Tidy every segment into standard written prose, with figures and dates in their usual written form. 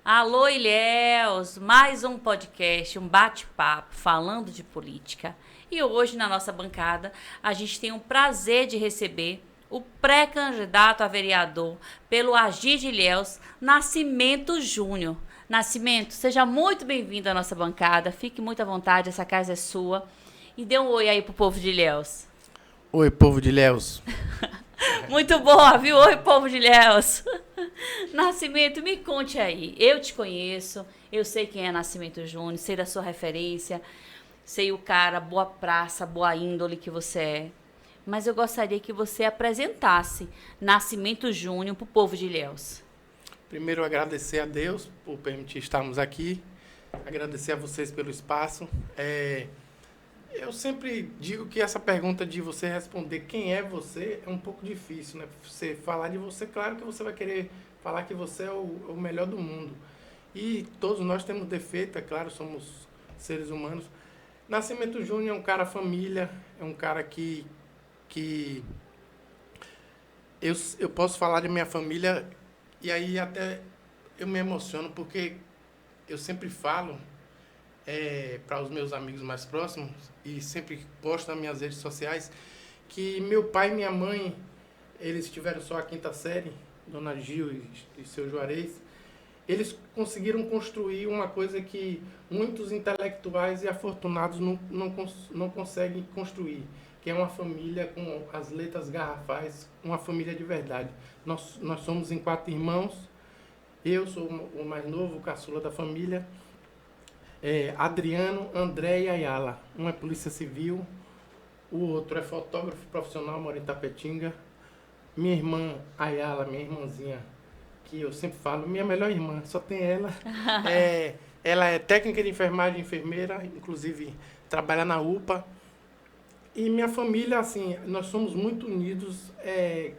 Alô, Ilhéus! Mais um podcast, um bate-papo falando de política. E hoje, na nossa bancada, a gente tem o prazer de receber o pré-candidato a vereador pelo Agir de Ilhéus, Nascimento Júnior. Nascimento, seja muito bem-vindo à nossa bancada. Fique muito à vontade, essa casa é sua. E dê um oi aí pro povo de Ilhéus. Oi, povo de Ilhéus. Muito boa, viu? Oi, povo de Ilhéus. Nascimento, me conte aí. Eu te conheço, eu sei quem é Nascimento Júnior, sei da sua referência, sei o cara, boa praça, boa índole que você é. Mas eu gostaria que você apresentasse Nascimento Júnior para o povo de Ilhéus. Primeiro, agradecer a Deus por permitir estarmos aqui, agradecer a vocês pelo espaço. Eu sempre digo que essa pergunta de você responder quem é você é um pouco difícil, né? Você falar de você, claro que você vai querer falar que você é o melhor do mundo. E todos nós temos defeito, é claro, somos seres humanos. Nascimento Júnior é um cara família, é um cara que eu posso falar de minha família e aí até eu me emociono porque eu sempre falo para os meus amigos mais próximos e sempre posto nas minhas redes sociais que meu pai e minha mãe, eles tiveram só a quinta série, Dona Gil e seu Juarez, eles conseguiram construir uma coisa que muitos intelectuais e afortunados não conseguem construir, que é uma família com as letras garrafais, uma família de verdade. Nós somos em 4 irmãos, eu sou o mais novo, o caçula da família, Adriano, André e Ayala. Um é polícia civil, o outro é fotógrafo profissional, mora em Tapetinga. Minha irmã Ayala, minha irmãzinha, que eu sempre falo, minha melhor irmã, só tem ela. Ela é técnica de enfermagem, enfermeira, inclusive trabalha na UPA. E minha família, assim, nós somos muito unidos,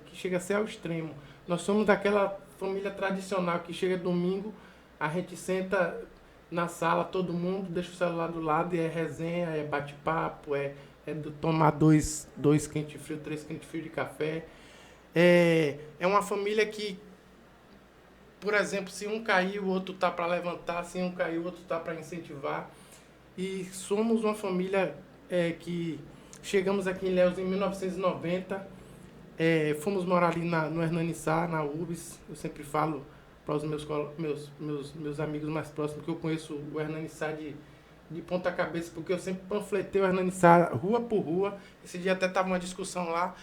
que chega a ser ao extremo. Nós somos daquela família tradicional que chega domingo, a gente senta na sala, todo mundo deixa o celular do lado e é resenha, é bate-papo, tomar dois quente frio, 3 quente frio de café. É uma família que, por exemplo, se um cair, o outro tá para levantar, se um cair, o outro tá para incentivar. E somos uma família que chegamos aqui em Ilhéus em 1990, fomos morar ali no Hernanissá, na UBS. Eu sempre falo para os meus amigos mais próximos que eu conheço o Hernanissá de ponta cabeça, porque eu sempre panfletei o Hernanissá rua por rua. Esse dia até tava uma discussão lá.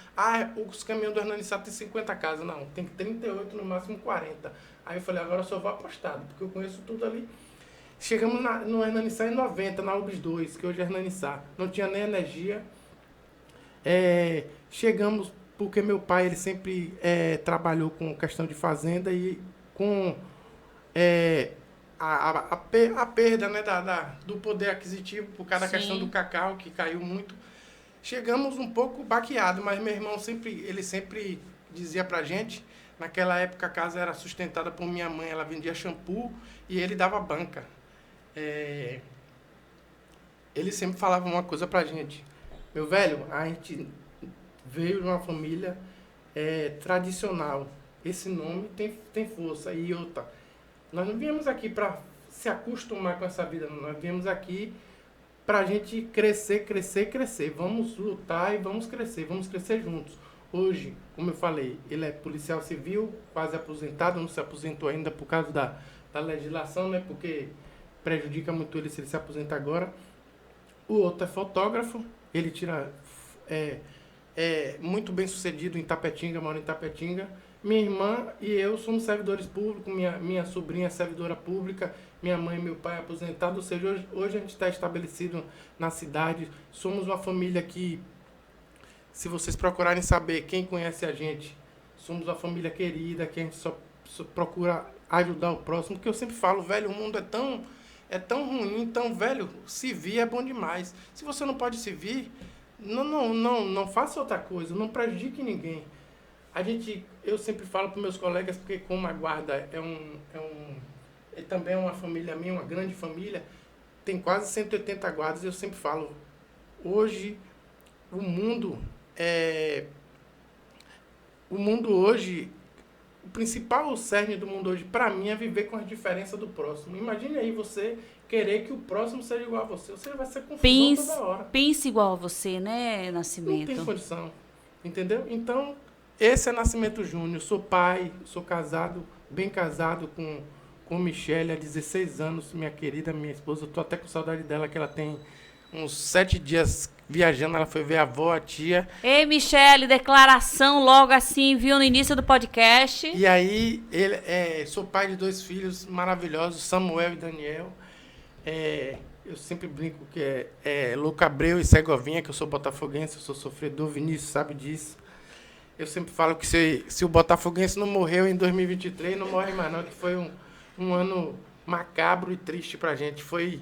Os caminhões do Hernanissá tem 50 casas. Não, tem 38, no máximo 40. Aí eu falei, agora eu só vou apostado, porque eu conheço tudo ali. Chegamos no Hernanissá em 90, na UBS 2, que hoje é Hernanissá. Não tinha nem energia. Chegamos porque meu pai ele sempre trabalhou com questão de fazenda e com a perda, né, do poder aquisitivo por causa da questão do cacau, que caiu muito. Chegamos um pouco baqueados, mas meu irmão ele sempre dizia pra gente, naquela época a casa era sustentada por minha mãe, ela vendia shampoo e ele dava banca. Ele sempre falava uma coisa pra gente, meu velho, a gente veio de uma família tradicional, esse nome tem força. E outra, nós não viemos aqui para se acostumar com essa vida, nós viemos aqui para a gente crescer, crescer, crescer. Vamos lutar e vamos crescer juntos. Hoje, como eu falei, ele é policial civil, quase aposentado, não se aposentou ainda por causa da legislação, né? Porque prejudica muito ele se ele se aposentar agora. O outro é fotógrafo, ele tira muito bem sucedido em Tapetinga, mora em Tapetinga. Minha irmã e eu somos servidores públicos, minha sobrinha é servidora pública, minha mãe e meu pai aposentados, ou seja, hoje a gente está estabelecido na cidade, somos uma família que, se vocês procurarem saber quem conhece a gente, somos uma família querida, que a gente só procura ajudar o próximo, porque eu sempre falo, velho, o mundo é tão ruim, então, velho, se vir é bom demais. Se você não pode se vir, não faça outra coisa, não prejudique ninguém. Eu sempre falo para meus colegas, porque como a guarda é também uma família minha, uma grande família, tem quase 180 guardas, eu sempre falo, hoje o mundo hoje, principal cerne do mundo hoje, para mim, é viver com as diferenças do próximo. Imagine aí você querer que o próximo seja igual a você. Você vai ser confusão toda hora. Pense igual a você, né, Não Nascimento? tem condição. Entendeu? Então, esse é Nascimento Júnior. Sou pai, sou casado, bem casado com Michele há 16 anos, minha querida, minha esposa. Eu tô até com saudade dela, que ela tem uns 7 dias viajando. Ela foi ver a avó, a tia. Ei, Michele, declaração logo assim, viu, no início do podcast. E aí, sou pai de 2 filhos maravilhosos, Samuel e Daniel. Eu sempre brinco que é Louco Abreu e Segovinha, que eu sou botafoguense, eu sou sofredor, Vinícius sabe disso. Eu sempre falo que se o botafoguense não morreu em 2023, não morre mais não, que foi um ano macabro e triste pra gente. Foi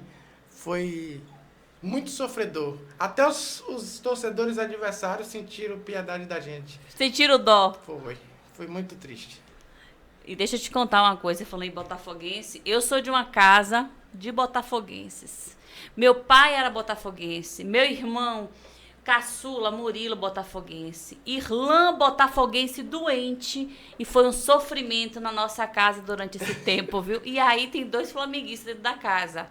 muito sofredor. Até os torcedores adversários sentiram piedade da gente. Sentiram dó. Foi muito triste. E deixa eu te contar uma coisa, você falou em botafoguense. Eu sou de uma casa de botafoguenses. Meu pai era botafoguense. Meu irmão, caçula, Murilo, botafoguense. Irlã, botafoguense doente. E foi um sofrimento na nossa casa durante esse tempo, viu? E aí tem 2 flamenguistas dentro da casa.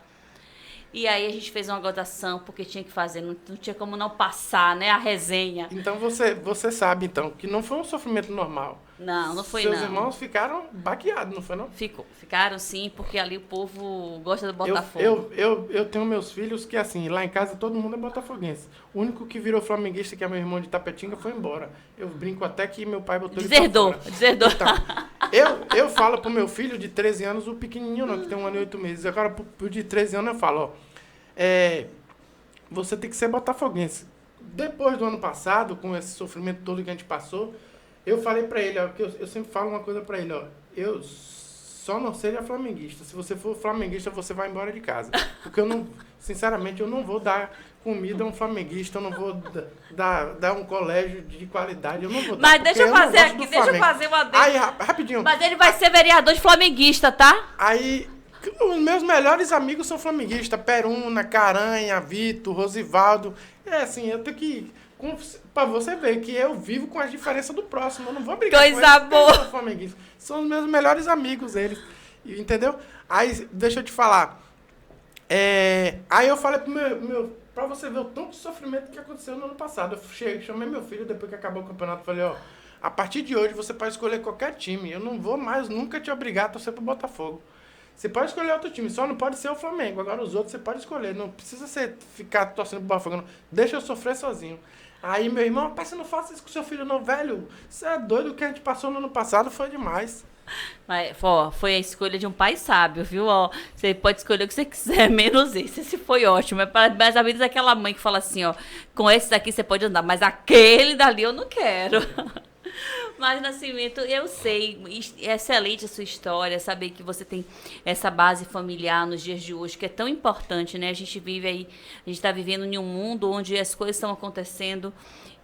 E aí a gente fez uma votação, porque tinha que fazer, não tinha como não passar, né, a resenha. Então você sabe, então, que não foi um sofrimento normal. Não foi Seus não. irmãos ficaram baqueados, não foi não? Ficaram sim, porque ali o povo gosta do Botafogo. Eu tenho meus filhos que, assim, lá em casa todo mundo é botafoguense. O único que virou flamenguista, que é meu irmão de Tapetinga, foi embora. Eu brinco até que meu pai botou ele pra fora. Deserdou. Então, eu falo pro meu filho de 13 anos, o pequenininho não, que tem 1 ano e 8 meses. Agora, pro de 13 anos, eu falo, você tem que ser botafoguense. Depois do ano passado, com esse sofrimento todo que a gente passou, eu falei pra ele, ó, que eu sempre falo uma coisa pra ele, ó, eu só não seja flamenguista. Se você for flamenguista, você vai embora de casa. Porque sinceramente, eu não vou dar comida a um flamenguista, eu não vou dar um colégio de qualidade, eu não vou dar. Mas deixa eu fazer uma dele. Aí, rapidinho. Mas ele vai ser vereador de flamenguista, tá? Aí, os meus melhores amigos são flamenguistas. Peruna, Caranha, Vitor, Rosivaldo. Assim, eu tenho que... Pra você ver que eu vivo com as diferenças do próximo. Eu não vou brigar Coisa com eles, boa. São flamenguistas. São os meus melhores amigos, eles. Entendeu? Aí, deixa eu te falar. Aí eu falei pro meu... Pra você ver o tanto de sofrimento que aconteceu no ano passado. Eu chamei meu filho depois que acabou o campeonato. Falei, ó, a partir de hoje você pode escolher qualquer time. Eu não vou mais nunca te obrigar a torcer pro Botafogo. Você pode escolher outro time, só não pode ser o Flamengo. Agora os outros você pode escolher. Não precisa ficar torcendo pro Botafogo, não. Deixa eu sofrer sozinho. Aí meu irmão, pai, você não faça isso com seu filho não, velho. Você é doido, o que a gente passou no ano passado foi demais. Mas, ó, foi a escolha de um pai sábio, viu? Ó, você pode escolher o que você quiser, menos esse foi ótimo. Mas a vida daquela mãe que fala assim, ó, com esse daqui você pode andar, mas aquele dali eu não quero. Mas, Nascimento, eu sei, é excelente a sua história, saber que você tem essa base familiar nos dias de hoje, que é tão importante, né? A gente está vivendo em um mundo onde as coisas estão acontecendo.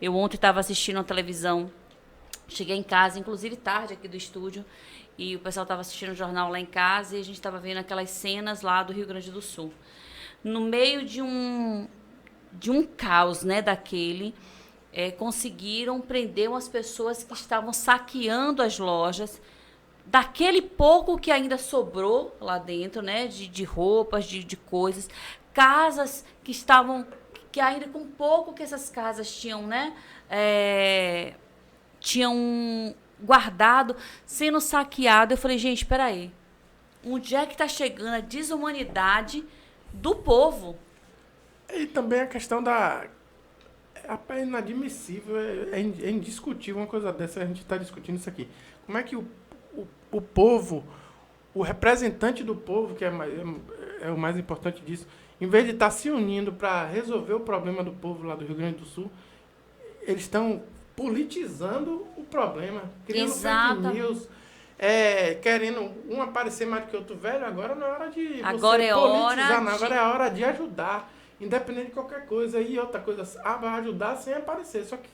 Eu ontem estava assistindo a televisão, cheguei em casa, inclusive tarde aqui do estúdio, e o pessoal estava assistindo o jornal lá em casa, e a gente estava vendo aquelas cenas lá do Rio Grande do Sul. No meio de um caos, né, daquele... conseguiram prender umas pessoas que estavam saqueando as lojas, daquele pouco que ainda sobrou lá dentro, né, de roupas, de coisas, casas que estavam, que ainda com pouco que essas casas tinham, né, tinham guardado, sendo saqueado. Eu falei, gente, espera aí, onde é que está chegando a desumanidade do povo? E também a questão da... É inadmissível, é indiscutível uma coisa dessa, a gente está discutindo isso aqui. Como é que o povo, o representante do povo, que é o mais importante disso, em vez de estar se unindo para resolver o problema do povo lá do Rio Grande do Sul, eles estão politizando o problema, criando fake news, querendo um aparecer mais do que o outro. Velho, agora não é hora de você politizar, não, agora é a hora de ajudar. Independente de qualquer coisa. E outra coisa, vai ajudar sem aparecer. Só que,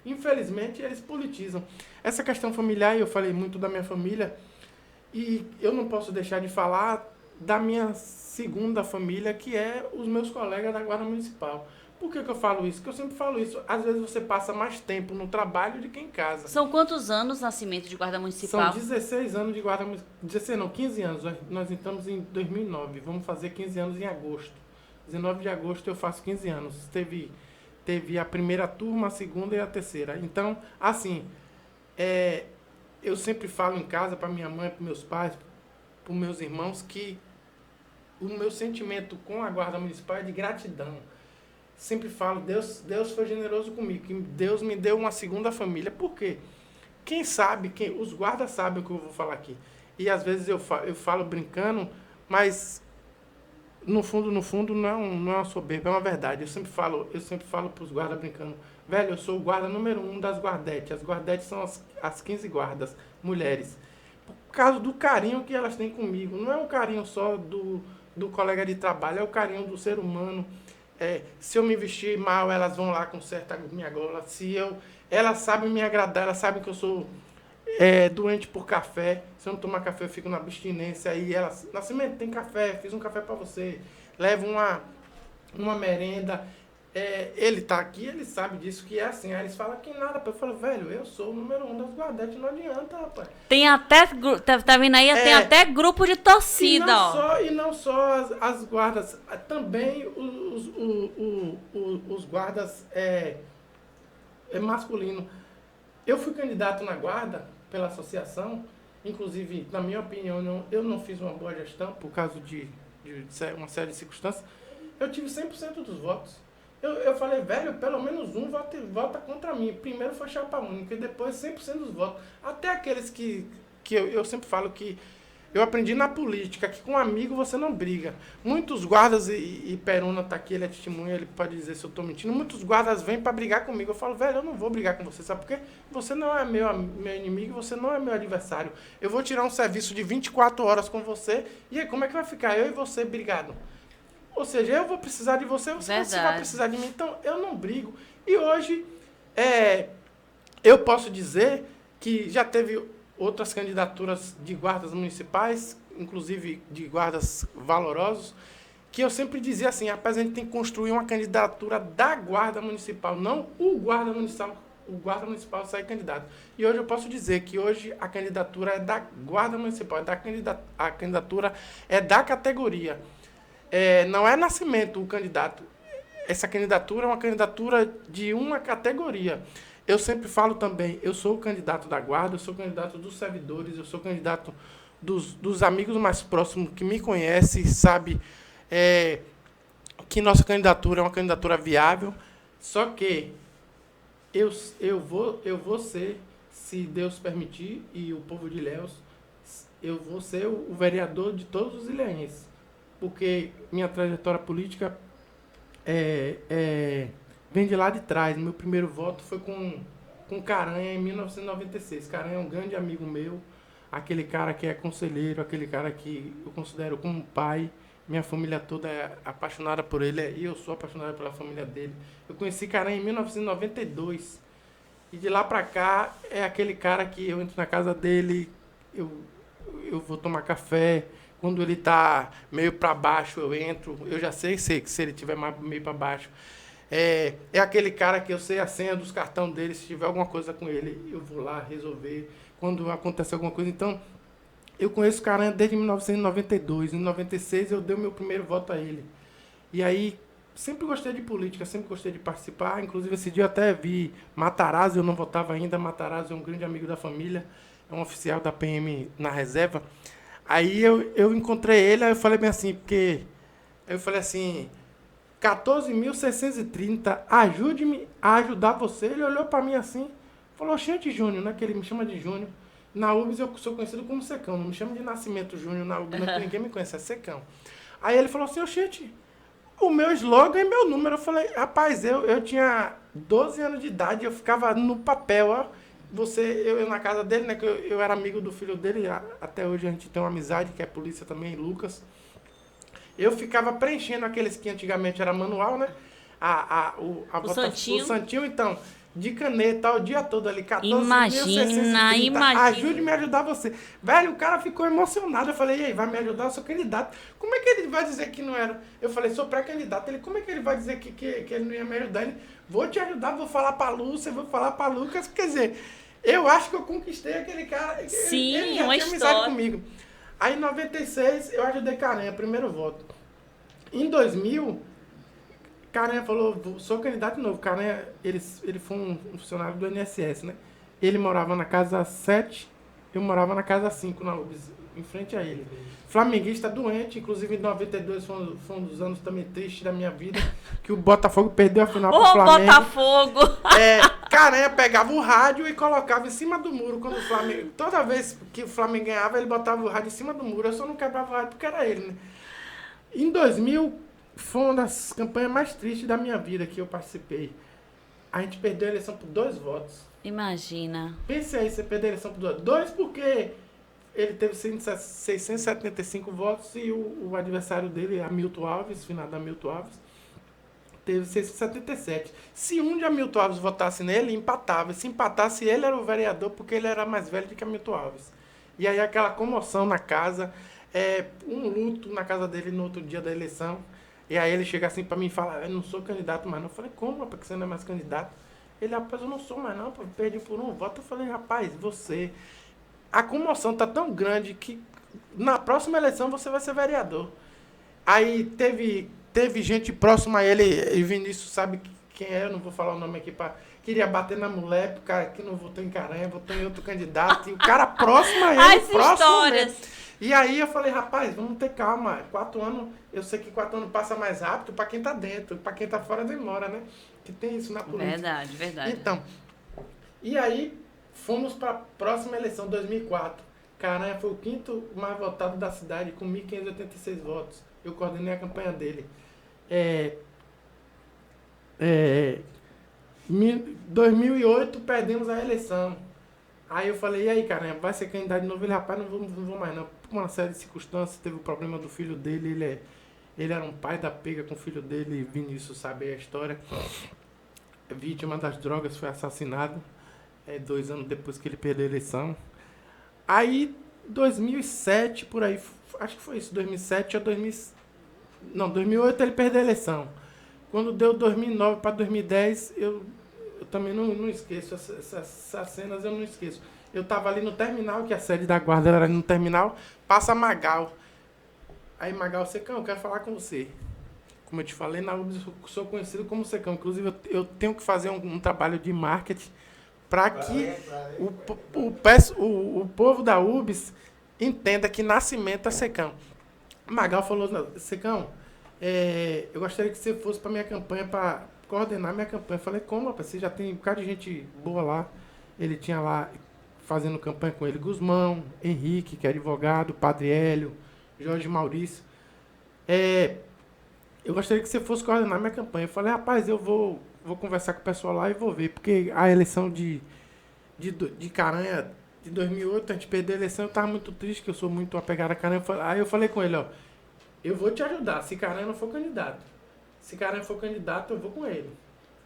infelizmente, eles politizam. Essa questão familiar, eu falei muito da minha família, e eu não posso deixar de falar da minha segunda família, que é os meus colegas da Guarda Municipal. Por que eu falo isso? Porque eu sempre falo isso. Às vezes você passa mais tempo no trabalho do que em casa. São quantos anos nascimento de guarda municipal? São 16 anos de guarda municipal. 16 não, 15 anos. Nós entramos em 2009. Vamos fazer 15 anos em agosto. 19 de agosto eu faço 15 anos. Teve a primeira turma, a segunda e a terceira. Então, assim, eu sempre falo em casa para minha mãe, para meus pais, para meus irmãos, que o meu sentimento com a guarda municipal é de gratidão. Sempre falo, Deus foi generoso comigo, que Deus me deu uma segunda família. Por quê? Quem sabe, os guardas sabem o que eu vou falar aqui. E às vezes eu falo brincando, mas no fundo não é uma soberba, é uma verdade. Eu sempre falo para os guardas brincando, velho, eu sou o guarda número 1 das guardetes. As guardetes são as 15 guardas, mulheres. Por causa do carinho que elas têm comigo. Não é um carinho só do colega de trabalho, é o carinho do ser humano. Se eu me vestir mal, elas vão lá, consertam a minha gola. Elas sabem me agradar, elas sabem que eu sou doente por café. Se eu não tomar café, eu fico na abstinência. Aí elas, Nascimento, tem café, fiz um café para você. Levo uma merenda. Ele tá aqui, ele sabe disso, que é assim. Aí eles falam que nada. Eu falo, velho, eu sou o número 1 das guardetes, não adianta, rapaz. Tem até, tá vendo aí? Tem até grupo de torcida, e não só as guardas, também os guardas masculinos. Eu fui candidato na guarda pela associação, inclusive, na minha opinião, eu não fiz uma boa gestão por causa de uma série de circunstâncias. Eu tive 100% dos votos. Eu falei, velho, pelo menos um vota contra mim. Primeiro foi chapa única e depois 100% dos votos. Até aqueles que eu sempre falo que eu aprendi na política, que com um amigo você não briga. Muitos guardas, e Peruna tá aqui, ele é testemunha, ele pode dizer se eu tô mentindo, muitos guardas vêm para brigar comigo. Eu falo, velho, eu não vou brigar com você, sabe por quê? Você não é meu inimigo, você não é meu adversário. Eu vou tirar um serviço de 24 horas com você, e aí como é que vai ficar eu e você brigado? Ou seja, eu vou precisar de você vai precisar de mim. Então, eu não brigo. E hoje, eu posso dizer que já teve outras candidaturas de guardas municipais, inclusive de guardas valorosos, que eu sempre dizia assim, rapaz, a gente tem que construir uma candidatura da guarda municipal, não o guarda municipal sair candidato. E hoje eu posso dizer que hoje a candidatura é da guarda municipal, a candidatura é da categoria. Não é Nascimento o candidato. Essa candidatura é uma candidatura de uma categoria. Eu sempre falo também, eu sou o candidato da guarda, eu sou o candidato dos servidores, eu sou o candidato dos amigos mais próximos que me conhecem, sabe que nossa candidatura é uma candidatura viável. Só que eu vou ser, se Deus permitir, e o povo de Ilhéus, eu vou ser o vereador de todos os ilhéenses. Porque minha trajetória política vem de lá de trás. Meu primeiro voto foi com Caranha em 1996. Caranha é um grande amigo meu, aquele cara que é conselheiro, aquele cara que eu considero como pai. Minha família toda é apaixonada por ele e eu sou apaixonado pela família dele. Eu conheci Caranha em 1992 e de lá pra cá é aquele cara que eu entro na casa dele, eu vou tomar café. Quando ele tá meio para baixo, eu entro. Eu já sei se ele tiver meio para baixo. É aquele cara que eu sei a senha dos cartões dele. Se tiver alguma coisa com ele, eu vou lá resolver. Quando acontece alguma coisa. Então, eu conheço o cara desde 1992. Em 96, eu dei o meu primeiro voto a ele. E aí, sempre gostei de política, sempre gostei de participar. Inclusive, esse dia eu até vi Matarazzo, eu não votava ainda. Matarazzo é um grande amigo da família. É um oficial da PM na reserva. Aí eu encontrei ele, aí eu falei bem assim, porque... Eu falei assim, 14.630, ajude-me a ajudar você. Ele olhou pra mim assim, falou, gente, Júnior, né? Que ele me chama de Júnior. Na UBS eu sou conhecido como Secão, não me chama de Nascimento Júnior na UBS, ninguém me conhece, é Secão. Aí ele falou assim, gente, o meu slogan é meu número. Eu falei, rapaz, eu tinha 12 anos de idade, eu ficava no papel, ó. Eu na casa dele, né, que eu era amigo do filho dele, até hoje a gente tem uma amizade, que é polícia também, Lucas. Eu ficava preenchendo aqueles que antigamente era manual, né? O Santinho. O Santinho, então, de caneta o dia todo ali, 14.630. Imagina. Ajude-me a ajudar você. Velho, o cara ficou emocionado. Eu falei, e aí, vai me ajudar? Eu sou candidato. Como é que ele vai dizer que não era? Eu falei, sou pré-candidato. Ele, como é que ele vai dizer que ele não ia me ajudar? Ele, vou te ajudar, vou falar pra Lúcia, vou falar pra Lucas. Quer dizer, eu acho que eu conquistei aquele cara. Sim, ele já uma tinha história. amizade comigo. Aí em 96, eu ajudei Caranha, primeiro voto. Em 2000... Caranha falou, sou candidato de novo. Caranha, ele foi um funcionário do INSS, né? Ele morava na casa 7, eu morava na casa 5, na UBS, em frente a ele. Flamenguista doente, inclusive em 92 foi um dos anos também tristes da minha vida, que o Botafogo perdeu a final pro Flamengo. Botafogo! Caranha pegava o rádio e colocava em cima do muro. Quando o Flamengo, toda vez que o Flamengo ganhava, ele botava o rádio em cima do muro. Eu só não quebrava o rádio porque era ele, né? Em 2000... foi uma das campanhas mais tristes da minha vida que eu participei. A gente perdeu a eleição por 2 votos. Imagina. Pense aí, você perdeu a eleição por 2. 2 porque ele teve 675 votos e o adversário dele, Hamilton Alves, finado Hamilton Alves, teve 677. Se um de Hamilton Alves votasse nele, empatava. Se empatasse, ele era o vereador porque ele era mais velho do que Hamilton Alves. E aí aquela comoção na casa, um luto na casa dele no outro dia da eleição. E aí ele chega assim pra mim e fala, eu não sou candidato mais não. Eu falei, como, rapaz, que você não é mais candidato? Ele, rapaz, eu não sou mais não, perdi por um voto. Eu falei, rapaz, você... A comoção tá tão grande que na próxima eleição você vai ser vereador. Aí teve gente próxima a ele, e Vinícius sabe quem é, eu não vou falar o nome aqui, queria bater na mulher, pro cara que não votou em Caranha, votou em outro candidato, e o cara próximo a ele, As próximo histórias. mesmo. E aí eu falei, rapaz, vamos ter calma, 4 anos, eu sei que 4 anos passa mais rápido para quem tá dentro, para quem tá fora demora, né? Que tem isso na política. Verdade. Então, e aí fomos para a próxima eleição, 2004. Caranha foi o 5º mais votado da cidade, com 1.586 votos. Eu coordenei a campanha dele. 2008 perdemos a eleição. Aí eu falei, e aí, Caranha, vai ser candidato de novo? Ele, rapaz, não vou mais não. Por uma série de circunstâncias, teve o problema do filho dele, ele era um pai da pega com o filho dele, Vinícius sabe a história. Vítima das drogas, foi assassinado 2 anos depois que ele perdeu a eleição. Aí, 2007, por aí, acho que foi isso, 2007 ou 2008 ele perdeu a eleição. Quando deu 2009 para 2010, eu também não esqueço, essas cenas eu não esqueço. Eu tava ali no terminal, que a sede da guarda era no terminal, passa Magal. Aí Magal, Secão, eu quero falar com você. Como eu te falei, na UBS eu sou conhecido como Secão. Inclusive, eu tenho que fazer um trabalho de marketing para que o povo da UBS entenda que Nascimento é Secão. Magal falou, Secão, eu gostaria que você fosse para minha campanha, para coordenar minha campanha. Eu falei, como, rapaz? Você já tem um bocado de gente boa lá. Ele tinha lá, fazendo campanha com ele, Guzmão, Henrique, que é advogado, Padre Hélio, Jorge Maurício. Eu gostaria que você fosse coordenar minha campanha. Eu falei, rapaz, eu vou conversar com o pessoal lá e vou ver. Porque a eleição de Caranha, de 2008, a gente perdeu a eleição, eu estava muito triste, que eu sou muito apegado a Caranha. Aí eu falei com ele, ó, eu vou te ajudar, se Caranha não for candidato. Se Caranha for candidato, eu vou com ele.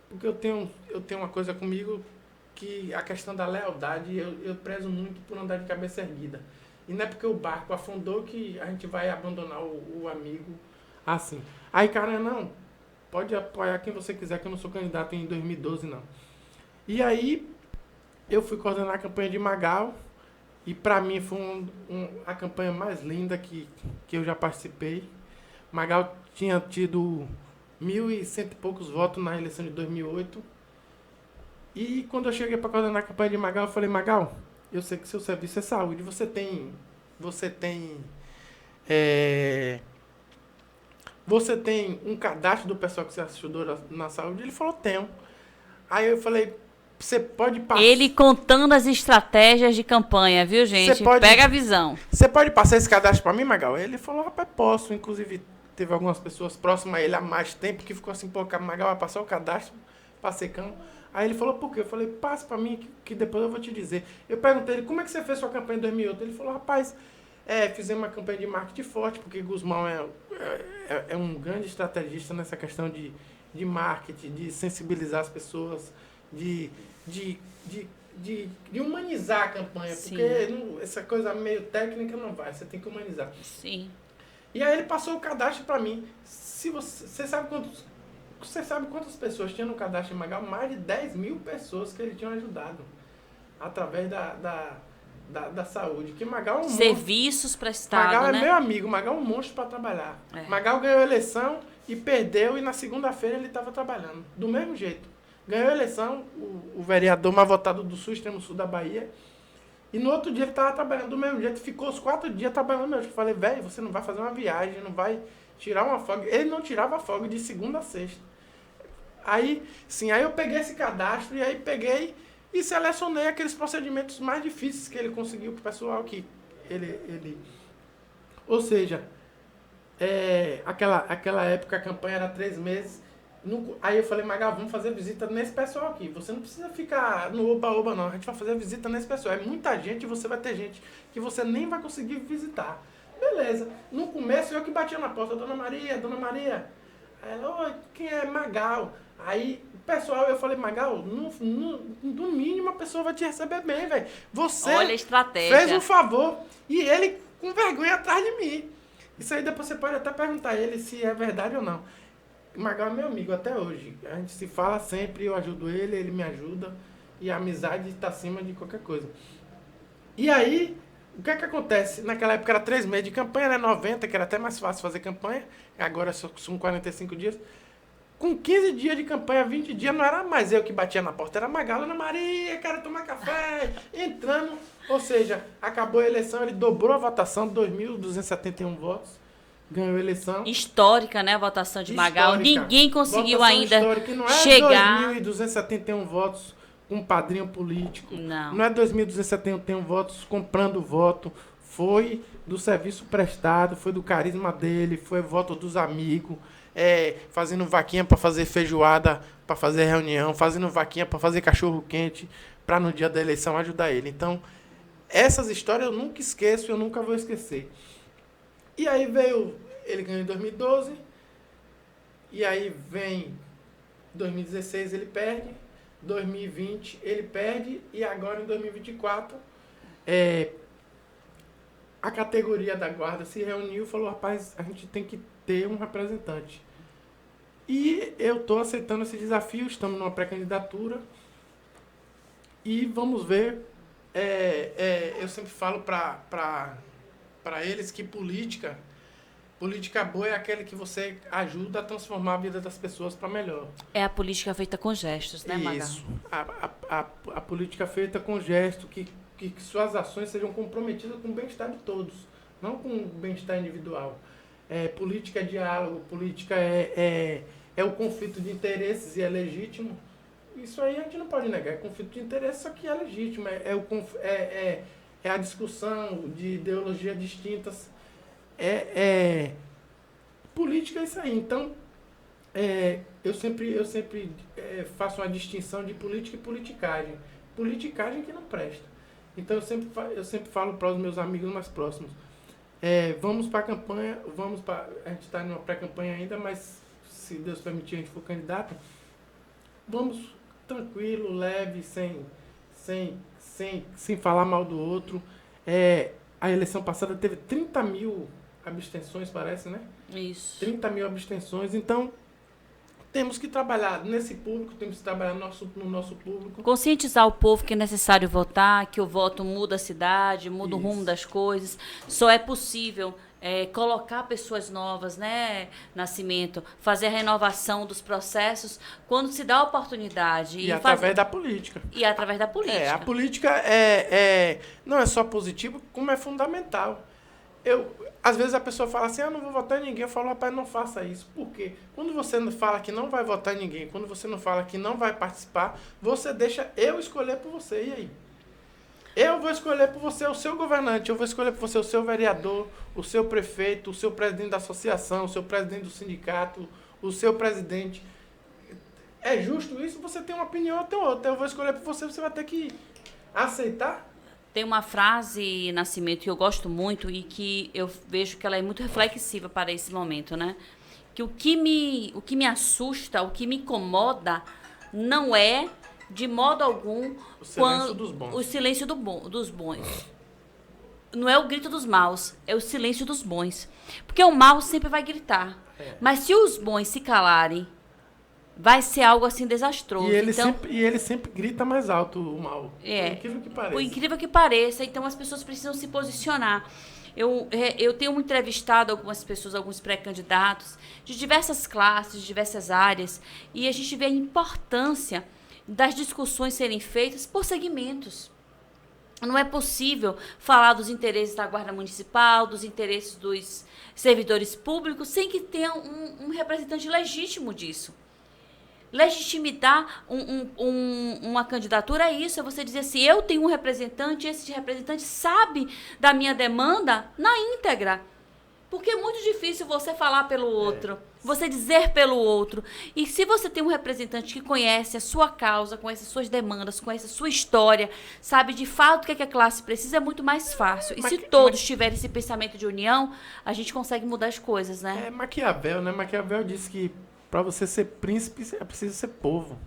Porque eu tenho uma coisa comigo, que a questão da lealdade, eu prezo muito por andar de cabeça erguida. E não é porque o barco afundou que a gente vai abandonar o amigo assim. Aí, Caranha, não, pode apoiar quem você quiser, que eu não sou candidato em 2012, não. E aí, eu fui coordenar a campanha de Magal, e para mim foi a campanha mais linda que eu já participei. Magal tinha tido 1.100 e poucos votos na eleição de 2008. E quando eu cheguei para coordenar a campanha de Magal, eu falei, Magal, eu sei que seu serviço é saúde, você tem um cadastro do pessoal que você ajudou na saúde? Ele falou, tenho. Aí eu falei, você pode passar... Ele contando as estratégias de campanha, viu, gente? Pega a visão. Você pode passar esse cadastro para mim, Magal? Ele falou, rapaz, posso. Inclusive, teve algumas pessoas próximas a ele há mais tempo que ficou assim, pô, Magal vai passar o cadastro para Secão. Aí ele falou, por quê? Eu falei, passa para mim que depois eu vou te dizer. Eu perguntei ele, como é que você fez sua campanha em 2008? Ele falou, rapaz, fizemos uma campanha de marketing forte, porque Guzmão é um grande estrategista nessa questão de marketing, de sensibilizar as pessoas, de, de, de humanizar a campanha, Sim. porque essa coisa meio técnica não vai, você tem que humanizar. Sim. E aí ele passou o cadastro para mim. Se você sabe quantas pessoas tinha no cadastro de Magal? Mais de 10 mil pessoas que ele tinha ajudado através da saúde. Que Magal é um serviços prestados, Magal é né? meu amigo, Magal é um monstro para trabalhar. É. Magal ganhou a eleição e perdeu, e na segunda-feira ele estava trabalhando. Do mesmo jeito. Ganhou a eleição, o vereador mais votado do sul, extremo sul da Bahia. E no outro dia ele estava trabalhando do mesmo jeito. Ficou os 4 dias trabalhando mesmo. Eu falei, velho, você não vai fazer uma viagem, não vai tirar uma folga. Ele não tirava folga de segunda a sexta. Aí, sim, aí eu peguei esse cadastro e aí peguei e selecionei aqueles procedimentos mais difíceis que ele conseguiu pro pessoal que ou seja, aquela época a campanha era 3 meses. Aí eu falei, Magal, vamos fazer visita nesse pessoal aqui. Você não precisa ficar no oba-oba, não. A gente vai fazer visita nesse pessoal. É muita gente e você vai ter gente que você nem vai conseguir visitar. Beleza. No começo eu que batia na porta, Dona Maria. Aí ela, oi, quem é? Magal. Aí, pessoal, eu falei, Magal, no mínimo a pessoa vai te receber bem, velho. Você Olha a estratégia. fez um favor. E ele com vergonha atrás de mim. Isso aí depois você pode até perguntar a ele se é verdade ou não. Magal é meu amigo até hoje. A gente se fala sempre, eu ajudo ele, ele me ajuda. E a amizade está acima de qualquer coisa. E aí, o que é que acontece? Naquela época era 3 meses de campanha, né? 90, que era até mais fácil fazer campanha. Agora são 45 dias. Com 15 dias de campanha, 20 dias, não era mais eu que batia na porta, era Magal, Ana Maria, quero tomar café, entrando. Ou seja, acabou a eleição, ele dobrou a votação, 2.271 votos, ganhou a eleição. Histórica, né, a votação de Magal. Histórica. Ninguém conseguiu Votação ainda histórica, não é chegar... 2.271 votos com um padrinho político. Não. É 2.271 votos comprando voto. Foi do serviço prestado, foi do carisma dele, foi voto dos amigos. Fazendo vaquinha para fazer feijoada, para fazer reunião, fazendo vaquinha para fazer cachorro quente, para no dia da eleição ajudar ele. Então, essas histórias eu nunca esqueço, eu nunca vou esquecer. E aí ele ganhou em 2012, e aí vem 2016 ele perde, 2020 ele perde, e agora em 2024 a categoria da guarda se reuniu e falou, rapaz, a gente tem que ter um representante. E eu estou aceitando esse desafio, estamos numa pré-candidatura e vamos ver. Eu sempre falo para eles que política boa é aquela que você ajuda a transformar a vida das pessoas para melhor. É a política feita com gestos, né, Magal? Isso. A política feita com gesto, que suas ações sejam comprometidas com o bem-estar de todos, não com o bem-estar individual. Política é diálogo, política é o conflito de interesses e é legítimo. Isso aí a gente não pode negar, é conflito de interesses, só que é legítimo. É a discussão de ideologias distintas. Política é isso aí. Então, eu sempre faço uma distinção de política e politicagem. Politicagem que não presta. Então, eu sempre falo para os meus amigos mais próximos, vamos para a campanha, a gente está numa pré-campanha ainda, mas se Deus permitir a gente for candidato, vamos tranquilo, leve, sem falar mal do outro. A eleição passada teve 30 mil abstenções, parece, né? Isso. 30 mil abstenções, então temos que trabalhar nesse público, temos que trabalhar no nosso público. Conscientizar o povo que é necessário votar, que o voto muda a cidade, muda o rumo das coisas. Só é possível colocar pessoas novas, né, Nascimento, fazer a renovação dos processos quando se dá a oportunidade. E através da política. E através da política. A política não é só positivo, como é fundamental. Às vezes a pessoa fala assim, eu não vou votar em ninguém. Eu falo, rapaz, não faça isso. Por quê? Quando você não fala que não vai votar em ninguém, quando você não fala que não vai participar, você deixa eu escolher por você. E aí? Eu vou escolher por você o seu governante, eu vou escolher por você o seu vereador, o seu prefeito, o seu presidente da associação, o seu presidente do sindicato, o seu presidente. É justo isso? Você tem uma opinião ou tem outra. Eu vou escolher por você, você vai ter que aceitar. Tem uma frase, Nascimento, que eu gosto muito e que eu vejo que ela é muito reflexiva para esse momento, né? Que o que me assusta, o que me incomoda, não é de modo algum, O silêncio dos bons. o silêncio dos bons. Não é o grito dos maus, é o silêncio dos bons. Porque o mal sempre vai gritar. Mas se os bons se calarem, vai ser algo assim desastroso. E ele sempre grita mais alto, o mal. É. Por incrível que pareça. Por incrível que pareça, então as pessoas precisam se posicionar. Eu tenho entrevistado algumas pessoas, alguns pré-candidatos, de diversas classes, de diversas áreas, e a gente vê a importância das discussões serem feitas por segmentos. Não é possível falar dos interesses da Guarda Municipal, dos interesses dos servidores públicos, sem que tenha um representante legítimo disso. Legitimar uma candidatura é isso, é você dizer assim, eu tenho um representante, esse representante sabe da minha demanda na íntegra. Porque é muito difícil você falar pelo outro, você dizer pelo outro. E se você tem um representante que conhece a sua causa, conhece as suas demandas, conhece a sua história, sabe de fato o que a classe precisa, é muito mais fácil. E se todos tiverem esse pensamento de união, a gente consegue mudar as coisas, né? É Maquiavel, né? Maquiavel disse que para você ser príncipe, é preciso ser povo.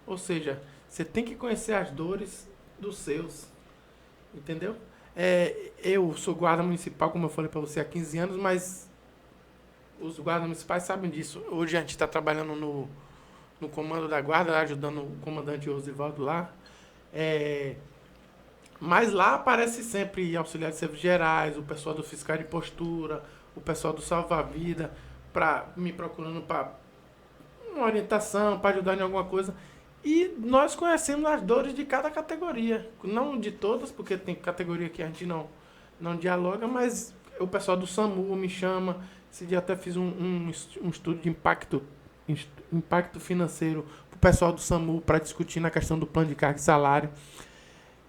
Ou seja, você tem que conhecer as dores dos seus. Entendeu? Eu sou guarda municipal, como eu falei para você, há 15 anos, mas os guardas municipais sabem disso. Hoje a gente está trabalhando no comando da guarda, ajudando o comandante Rosivaldo lá. Mas lá aparece sempre auxiliar de serviços gerais, o pessoal do fiscal de postura, o pessoal do salva-vida, me procurando para uma orientação, para ajudar em alguma coisa. E nós conhecemos as dores de cada categoria. Não de todas, porque tem categoria que a gente não dialoga, mas o pessoal do SAMU me chama. Esse dia até fiz um estudo de impacto financeiro para o pessoal do SAMU para discutir na questão do plano de carga e salário.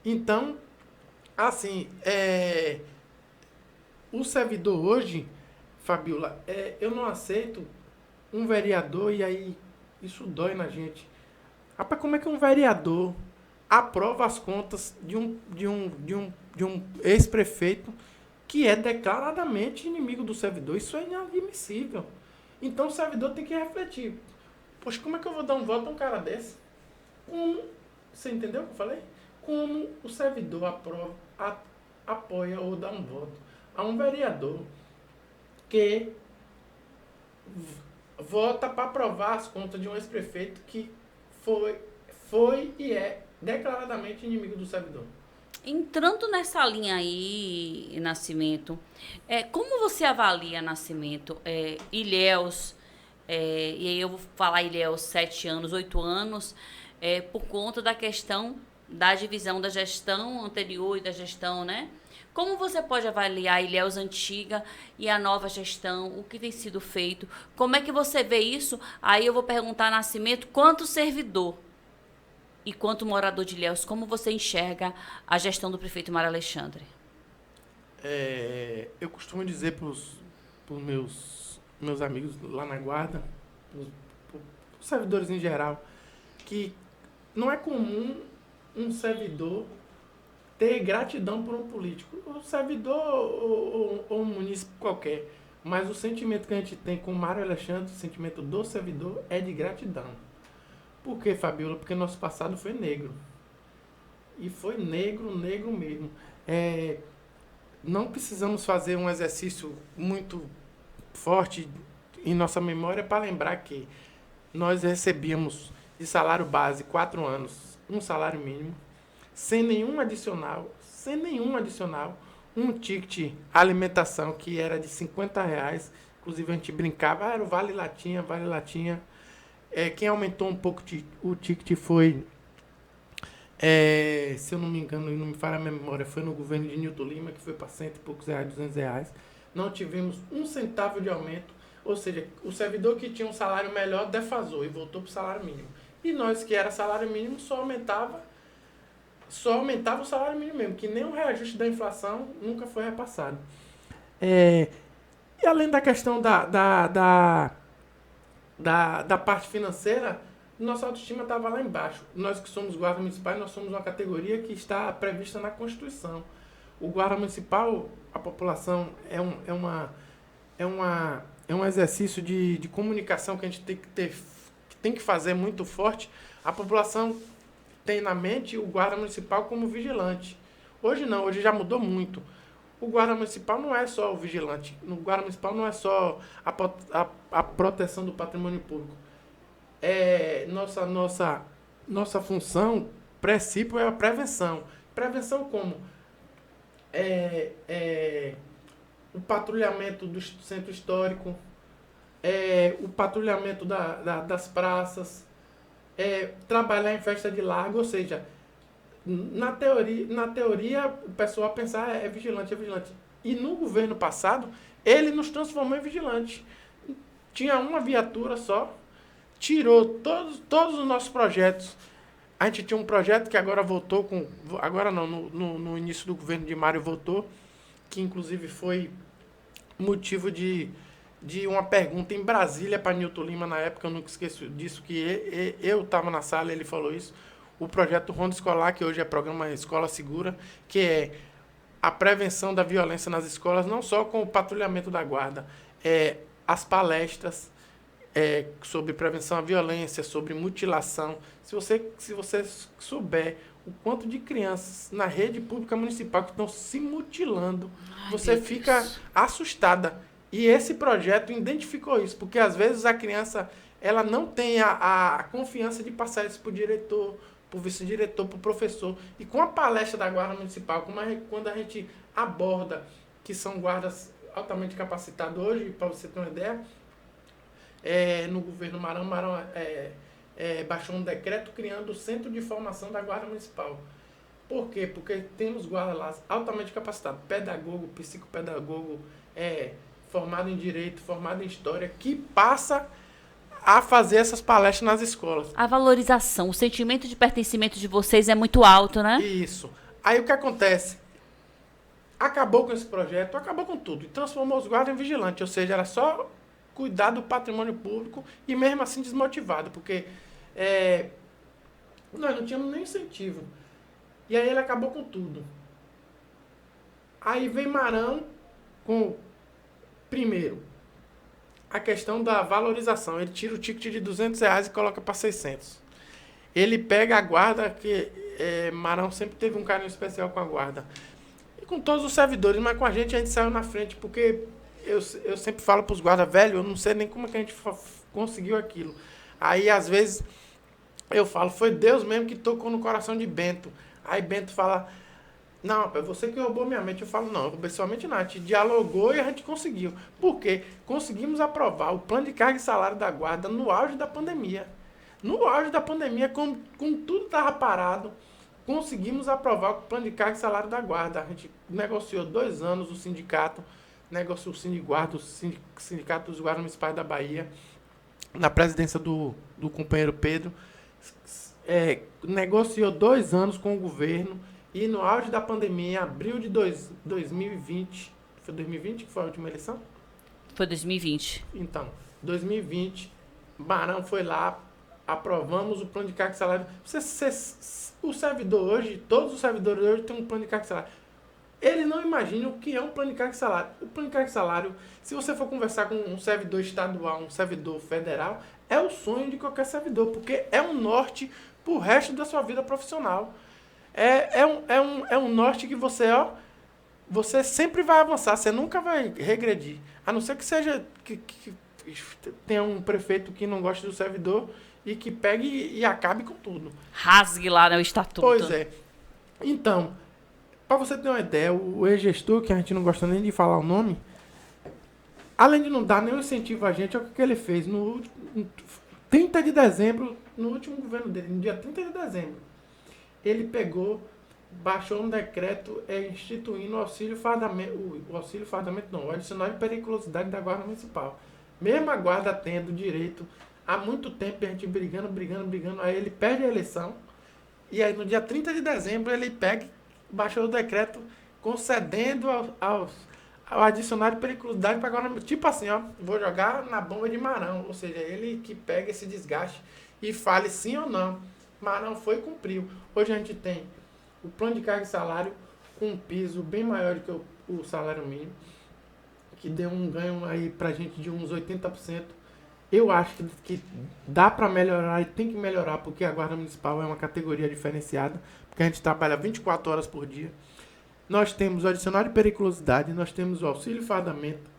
Então, assim, o servidor hoje, Fabiola, eu não aceito um vereador, e aí isso dói na gente. Rapaz, como é que um vereador aprova as contas de um ex-prefeito que é declaradamente inimigo do servidor? Isso é inadmissível. Então o servidor tem que refletir. Poxa, como é que eu vou dar um voto a um cara desse? Você entendeu o que eu falei? Como o servidor apoia ou dá um voto a um vereador que vota para aprovar as contas de um ex-prefeito que foi e é declaradamente inimigo do servidor. Entrando nessa linha aí, Nascimento, como você avalia, Nascimento, Ilhéus, e aí eu vou falar Ilhéus 7 anos, 8 anos, por conta da questão da divisão da gestão anterior e da gestão, né? Como você pode avaliar a Ilhéus antiga e a nova gestão, o que tem sido feito? Como é que você vê isso? Aí eu vou perguntar a Nascimento, quanto servidor e quanto morador de Ilhéus, como você enxerga a gestão do prefeito Mário Alexandre? Eu costumo dizer para os meus amigos lá na guarda, os servidores em geral, que não é comum um servidor ter gratidão por um político. Um servidor ou um munícipe qualquer. Mas o sentimento que a gente tem com o Mário Alexandre, o sentimento do servidor, é de gratidão. Por quê, Fabiola? Porque nosso passado foi negro. E foi negro mesmo. Não precisamos fazer um exercício muito forte em nossa memória para lembrar que nós recebíamos de salário base 4 anos, um salário mínimo, sem nenhum adicional, um ticket alimentação que era de R$50, inclusive a gente brincava, era o vale latinha. Quem aumentou um pouco o ticket foi, se eu não me engano, e não me falha a memória, foi no governo de Nilton Lima, que foi para R$100 e poucos, R$200. Não tivemos um centavo de aumento, ou seja, o servidor que tinha um salário melhor defasou e voltou para o salário mínimo. E nós que era salário mínimo só aumentava o salário mínimo mesmo, que nem o reajuste da inflação nunca foi repassado. E além da questão da parte financeira, nossa autoestima estava lá embaixo. Nós que somos guardas municipais, nós somos uma categoria que está prevista na Constituição. O guarda municipal, a população, é um exercício de comunicação que a gente tem que fazer muito forte. A população tem na mente o guarda municipal como vigilante. Hoje não, hoje já mudou muito. O guarda municipal não é só o vigilante. O guarda municipal não é só a proteção do patrimônio público. Nossa função, princípio, é a prevenção. Prevenção como? O patrulhamento do centro histórico, o patrulhamento das praças, trabalhar em festa de largo, ou seja, na teoria o pessoal pensar é vigilante. E no governo passado, ele nos transformou em vigilante. Tinha uma viatura só, tirou todos os nossos projetos. A gente tinha um projeto que agora voltou agora não, no início do governo de Mário voltou, que inclusive foi motivo de uma pergunta em Brasília para Nilton Lima na época, eu nunca esqueço disso, que eu estava na sala e ele falou isso. O projeto Ronda Escolar, que hoje é programa Escola Segura, que é a prevenção da violência nas escolas, não só com o patrulhamento da guarda, as palestras sobre prevenção à violência, sobre mutilação. Se você souber o quanto de crianças na rede pública municipal que estão se mutilando, você fica assustada. E esse projeto identificou isso, porque às vezes a criança ela não tem a confiança de passar isso para o diretor, para o vice-diretor, para o professor. E com a palestra da Guarda Municipal, quando a gente aborda, que são guardas altamente capacitados hoje, para você ter uma ideia, no governo Marão baixou um decreto criando o Centro de Formação da Guarda Municipal. Por quê? Porque temos guardas lá altamente capacitados, pedagogo, psicopedagogo, formado em Direito, formado em História, que passa a fazer essas palestras nas escolas. A valorização, o sentimento de pertencimento de vocês é muito alto, né? Isso. Aí o que acontece? Acabou com esse projeto, acabou com tudo, e transformou os guardas em vigilantes, ou seja, era só cuidar do patrimônio público e mesmo assim desmotivado, porque nós não tínhamos nem incentivo. E aí ele acabou com tudo. Aí vem Marão com, primeiro, a questão da valorização. Ele tira o ticket de R$200 e coloca para 600. Ele pega a guarda, que Marão sempre teve um carinho especial com a guarda. E com todos os servidores, mas com a gente saiu na frente, porque eu sempre falo para os guardas, velho, eu não sei nem como é que a gente conseguiu aquilo. Aí, às vezes, eu falo, foi Deus mesmo que tocou no coração de Bento. Aí Bento fala, não, é você que roubou minha mente. Eu falo, não, eu roubei sua mente não. A gente dialogou e a gente conseguiu. Por quê? Conseguimos aprovar o plano de carga e salário da guarda no auge da pandemia. No auge da pandemia, com tudo estava parado, conseguimos aprovar o plano de carga e salário da guarda. A gente negociou 2 anos o sindicato, negociou o Sindiguarda, o Sindicato dos Guardas Municipais da Bahia, na presidência do companheiro Pedro, negociou 2 anos com o governo e no auge da pandemia, em abril de 2020, foi 2020 que foi a última eleição? Foi 2020. Então, 2020, Marão foi lá, aprovamos o plano de carga e salário. O servidor hoje, todos os servidores hoje têm um plano de carga e salário. Ele não imagina o que é um plano de carga e salário. O plano de carga e salário, se você for conversar com um servidor estadual, um servidor federal, é o sonho de qualquer servidor, porque é um norte para o resto da sua vida profissional. É um norte que você sempre vai avançar, você nunca vai regredir. A não ser que seja que tenha um prefeito que não goste do servidor e que pegue e acabe com tudo. Rasgue lá, né, o estatuto. Pois é. Então, para você ter uma ideia, o ex-gestor, que a gente não gosta nem de falar o nome, além de não dar nenhum incentivo a gente, olha o que ele fez. No 30 de dezembro, no último governo dele, no dia 30 de dezembro, ele pegou, baixou um decreto instituindo o auxílio fardamento, o adicional de periculosidade da Guarda Municipal. Mesmo a Guarda tendo direito, há muito tempo a gente brigando, aí ele perde a eleição, e aí no dia 30 de dezembro ele pega, baixou o decreto concedendo ao adicional de periculosidade para agora, tipo assim, ó, vou jogar na bomba de Marão, ou seja, ele que pega esse desgaste e fale sim ou não. Marão foi e cumpriu. Hoje a gente tem o plano de carga e salário com um piso bem maior do que o salário mínimo, que deu um ganho aí pra gente de uns 80%. Eu acho que dá para melhorar e tem que melhorar, porque a Guarda Municipal é uma categoria diferenciada, porque a gente trabalha 24 horas por dia. Nós temos o adicional de periculosidade, nós temos o auxílio fardamento,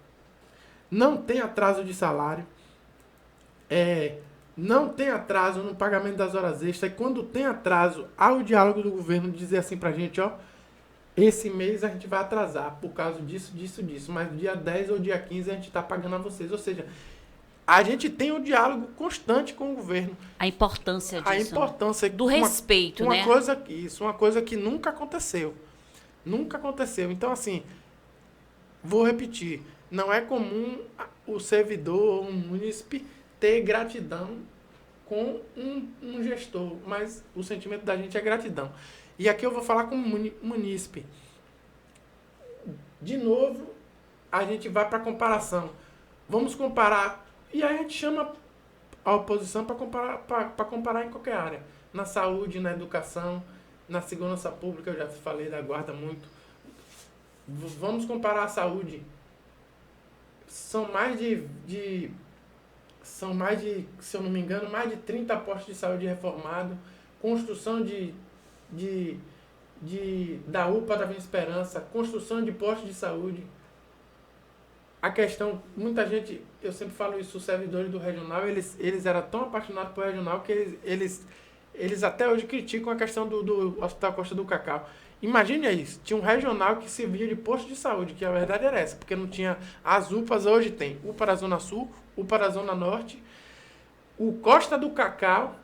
não tem atraso de salário, não tem atraso no pagamento das horas extras, e quando tem atraso, há o diálogo do governo de dizer assim pra gente, ó, esse mês a gente vai atrasar por causa disso, mas dia 10 ou dia 15 a gente está pagando a vocês. Ou seja, a gente tem um diálogo constante com o governo. A importância disso. A importância do respeito, né? Uma coisa que nunca aconteceu. Nunca aconteceu. Então, assim, vou repetir. Não é comum o servidor, um munícipe, ter gratidão com um gestor. Mas o sentimento da gente é gratidão. E aqui eu vou falar como munícipe. De novo, a gente vai para comparação. Vamos comparar. E aí a gente chama a oposição para comparar em qualquer área. Na saúde, na educação, na segurança pública, eu já falei da guarda muito. Vamos comparar a saúde. São mais de, se eu não me engano, mais de 30 postos de saúde reformados. Construção da UPA da Vinha Esperança, construção de postos de saúde. A questão, muita gente, eu sempre falo isso, os servidores do regional, eles eram tão apaixonados por regional que eles até hoje criticam a questão do Hospital Costa do Cacau. Imagine isso, tinha um regional que servia de posto de saúde, que a verdade era essa, porque não tinha as UPAs, hoje tem UPA da Zona Sul, UPA da Zona Norte, o Costa do Cacau,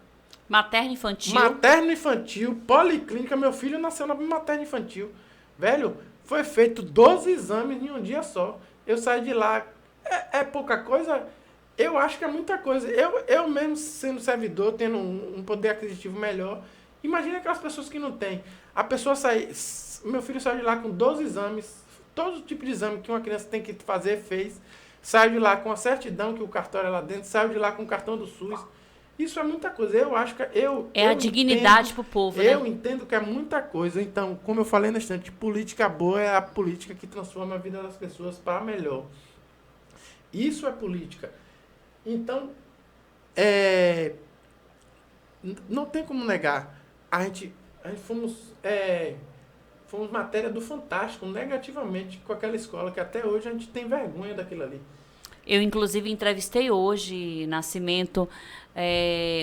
Materno-infantil, policlínica. Meu filho nasceu na materno-infantil. Velho, foi feito 12 exames em um dia só. Eu saí de lá. É pouca coisa? Eu acho que é muita coisa. Eu mesmo sendo servidor, tendo um poder aquisitivo melhor, imagina aquelas pessoas que não têm. A pessoa sai. Meu filho saiu de lá com 12 exames. Todo tipo de exame que uma criança tem que fazer, fez. Saiu de lá com a certidão que o cartório é lá dentro. Saiu de lá com o cartão do SUS. Isso é muita coisa. Eu acho que a dignidade pro povo, né? Eu entendo que é muita coisa. Então, como eu falei na instante, política boa é a política que transforma a vida das pessoas para melhor. Isso é política. Então, não tem como negar. A gente fomos matéria do Fantástico negativamente com aquela escola que até hoje a gente tem vergonha daquilo ali. Eu, inclusive, entrevistei hoje, Nascimento,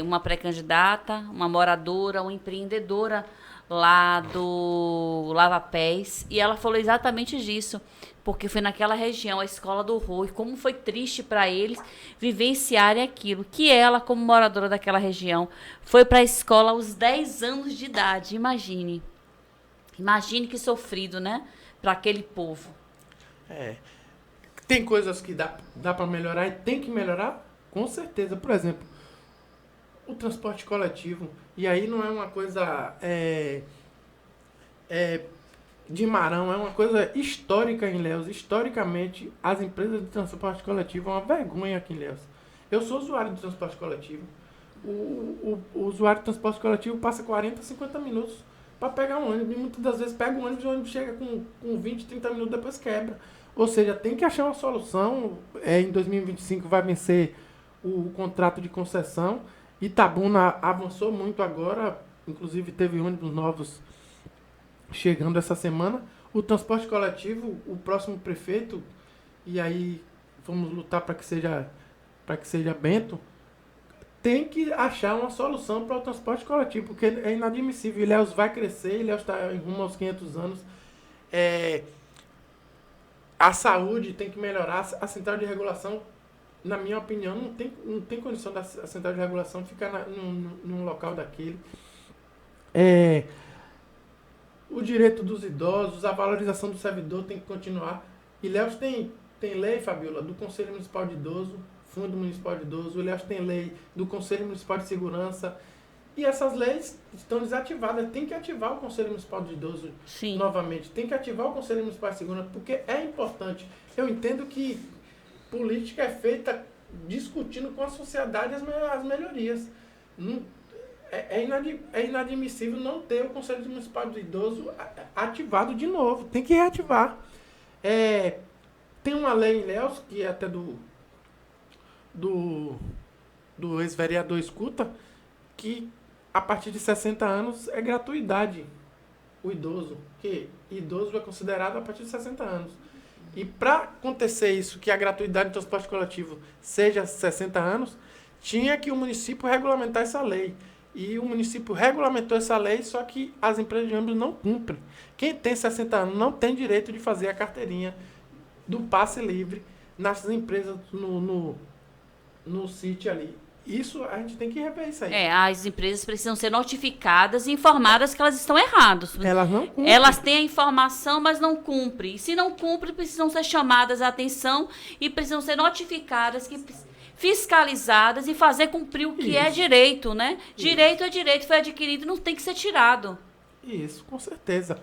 uma pré-candidata, uma moradora, uma empreendedora lá do Lava Pés, e ela falou exatamente disso, porque foi naquela região, a escola do Rui, como foi triste para eles vivenciarem aquilo, que ela, como moradora daquela região, foi para a escola aos 10 anos de idade, imagine que sofrido, né, para aquele povo. Tem coisas que dá para melhorar e tem que melhorar, com certeza. Por exemplo, o transporte coletivo. E aí não é uma coisa de Marão, é uma coisa histórica em Ilhéus. Historicamente, as empresas de transporte coletivo é uma vergonha aqui em Ilhéus. Eu sou usuário de transporte coletivo. O usuário de transporte coletivo passa 40, 50 minutos para pegar um ônibus. E muitas das vezes pega um ônibus e o ônibus chega com 20, 30 minutos, depois quebra. Ou seja, tem que achar uma solução. Em 2025 vai vencer o contrato de concessão. Itabuna avançou muito agora. Inclusive teve ônibus novos chegando essa semana. O transporte coletivo, o próximo prefeito, e aí vamos lutar para que seja Bento, tem que achar uma solução para o transporte coletivo, porque é inadmissível. Ilhéus vai crescer, Ilhéus está em rumo aos 500 anos. A saúde tem que melhorar. A central de regulação, na minha opinião, não tem condição da central de regulação ficar num local daquele. O direito dos idosos, a valorização do servidor tem que continuar. Ilhéus tem lei, Fabiola, do Conselho Municipal de Idoso, Fundo Municipal de Idoso. Ilhéus tem lei do Conselho Municipal de Segurança. E essas leis estão desativadas. Tem que ativar o Conselho Municipal de Idoso. Sim. Novamente. Tem que ativar o Conselho Municipal de Segurança, porque é importante. Eu entendo que política é feita discutindo com a sociedade as melhorias. É inadmissível não ter o Conselho Municipal de Idoso ativado de novo. Tem que reativar. Tem uma lei em Ilhéus, que é até do do ex-vereador escuta que a partir de 60 anos é gratuidade o idoso, que idoso é considerado a partir de 60 anos. E para acontecer isso, que a gratuidade do transporte coletivo seja 60 anos, tinha que o município regulamentar essa lei. E o município regulamentou essa lei, só que as empresas de ônibus não cumprem. Quem tem 60 anos não tem direito de fazer a carteirinha do passe livre nas empresas no sítio ali. Isso, a gente tem que rever isso aí. As empresas precisam ser notificadas e informadas que elas estão erradas. Elas não cumprem. Elas têm a informação, mas não cumprem. E se não cumprem, precisam ser chamadas a atenção e precisam ser notificadas, fiscalizadas e fazer cumprir o que é direito, né? Isso. Direito é direito, foi adquirido, não tem que ser tirado. Isso, com certeza.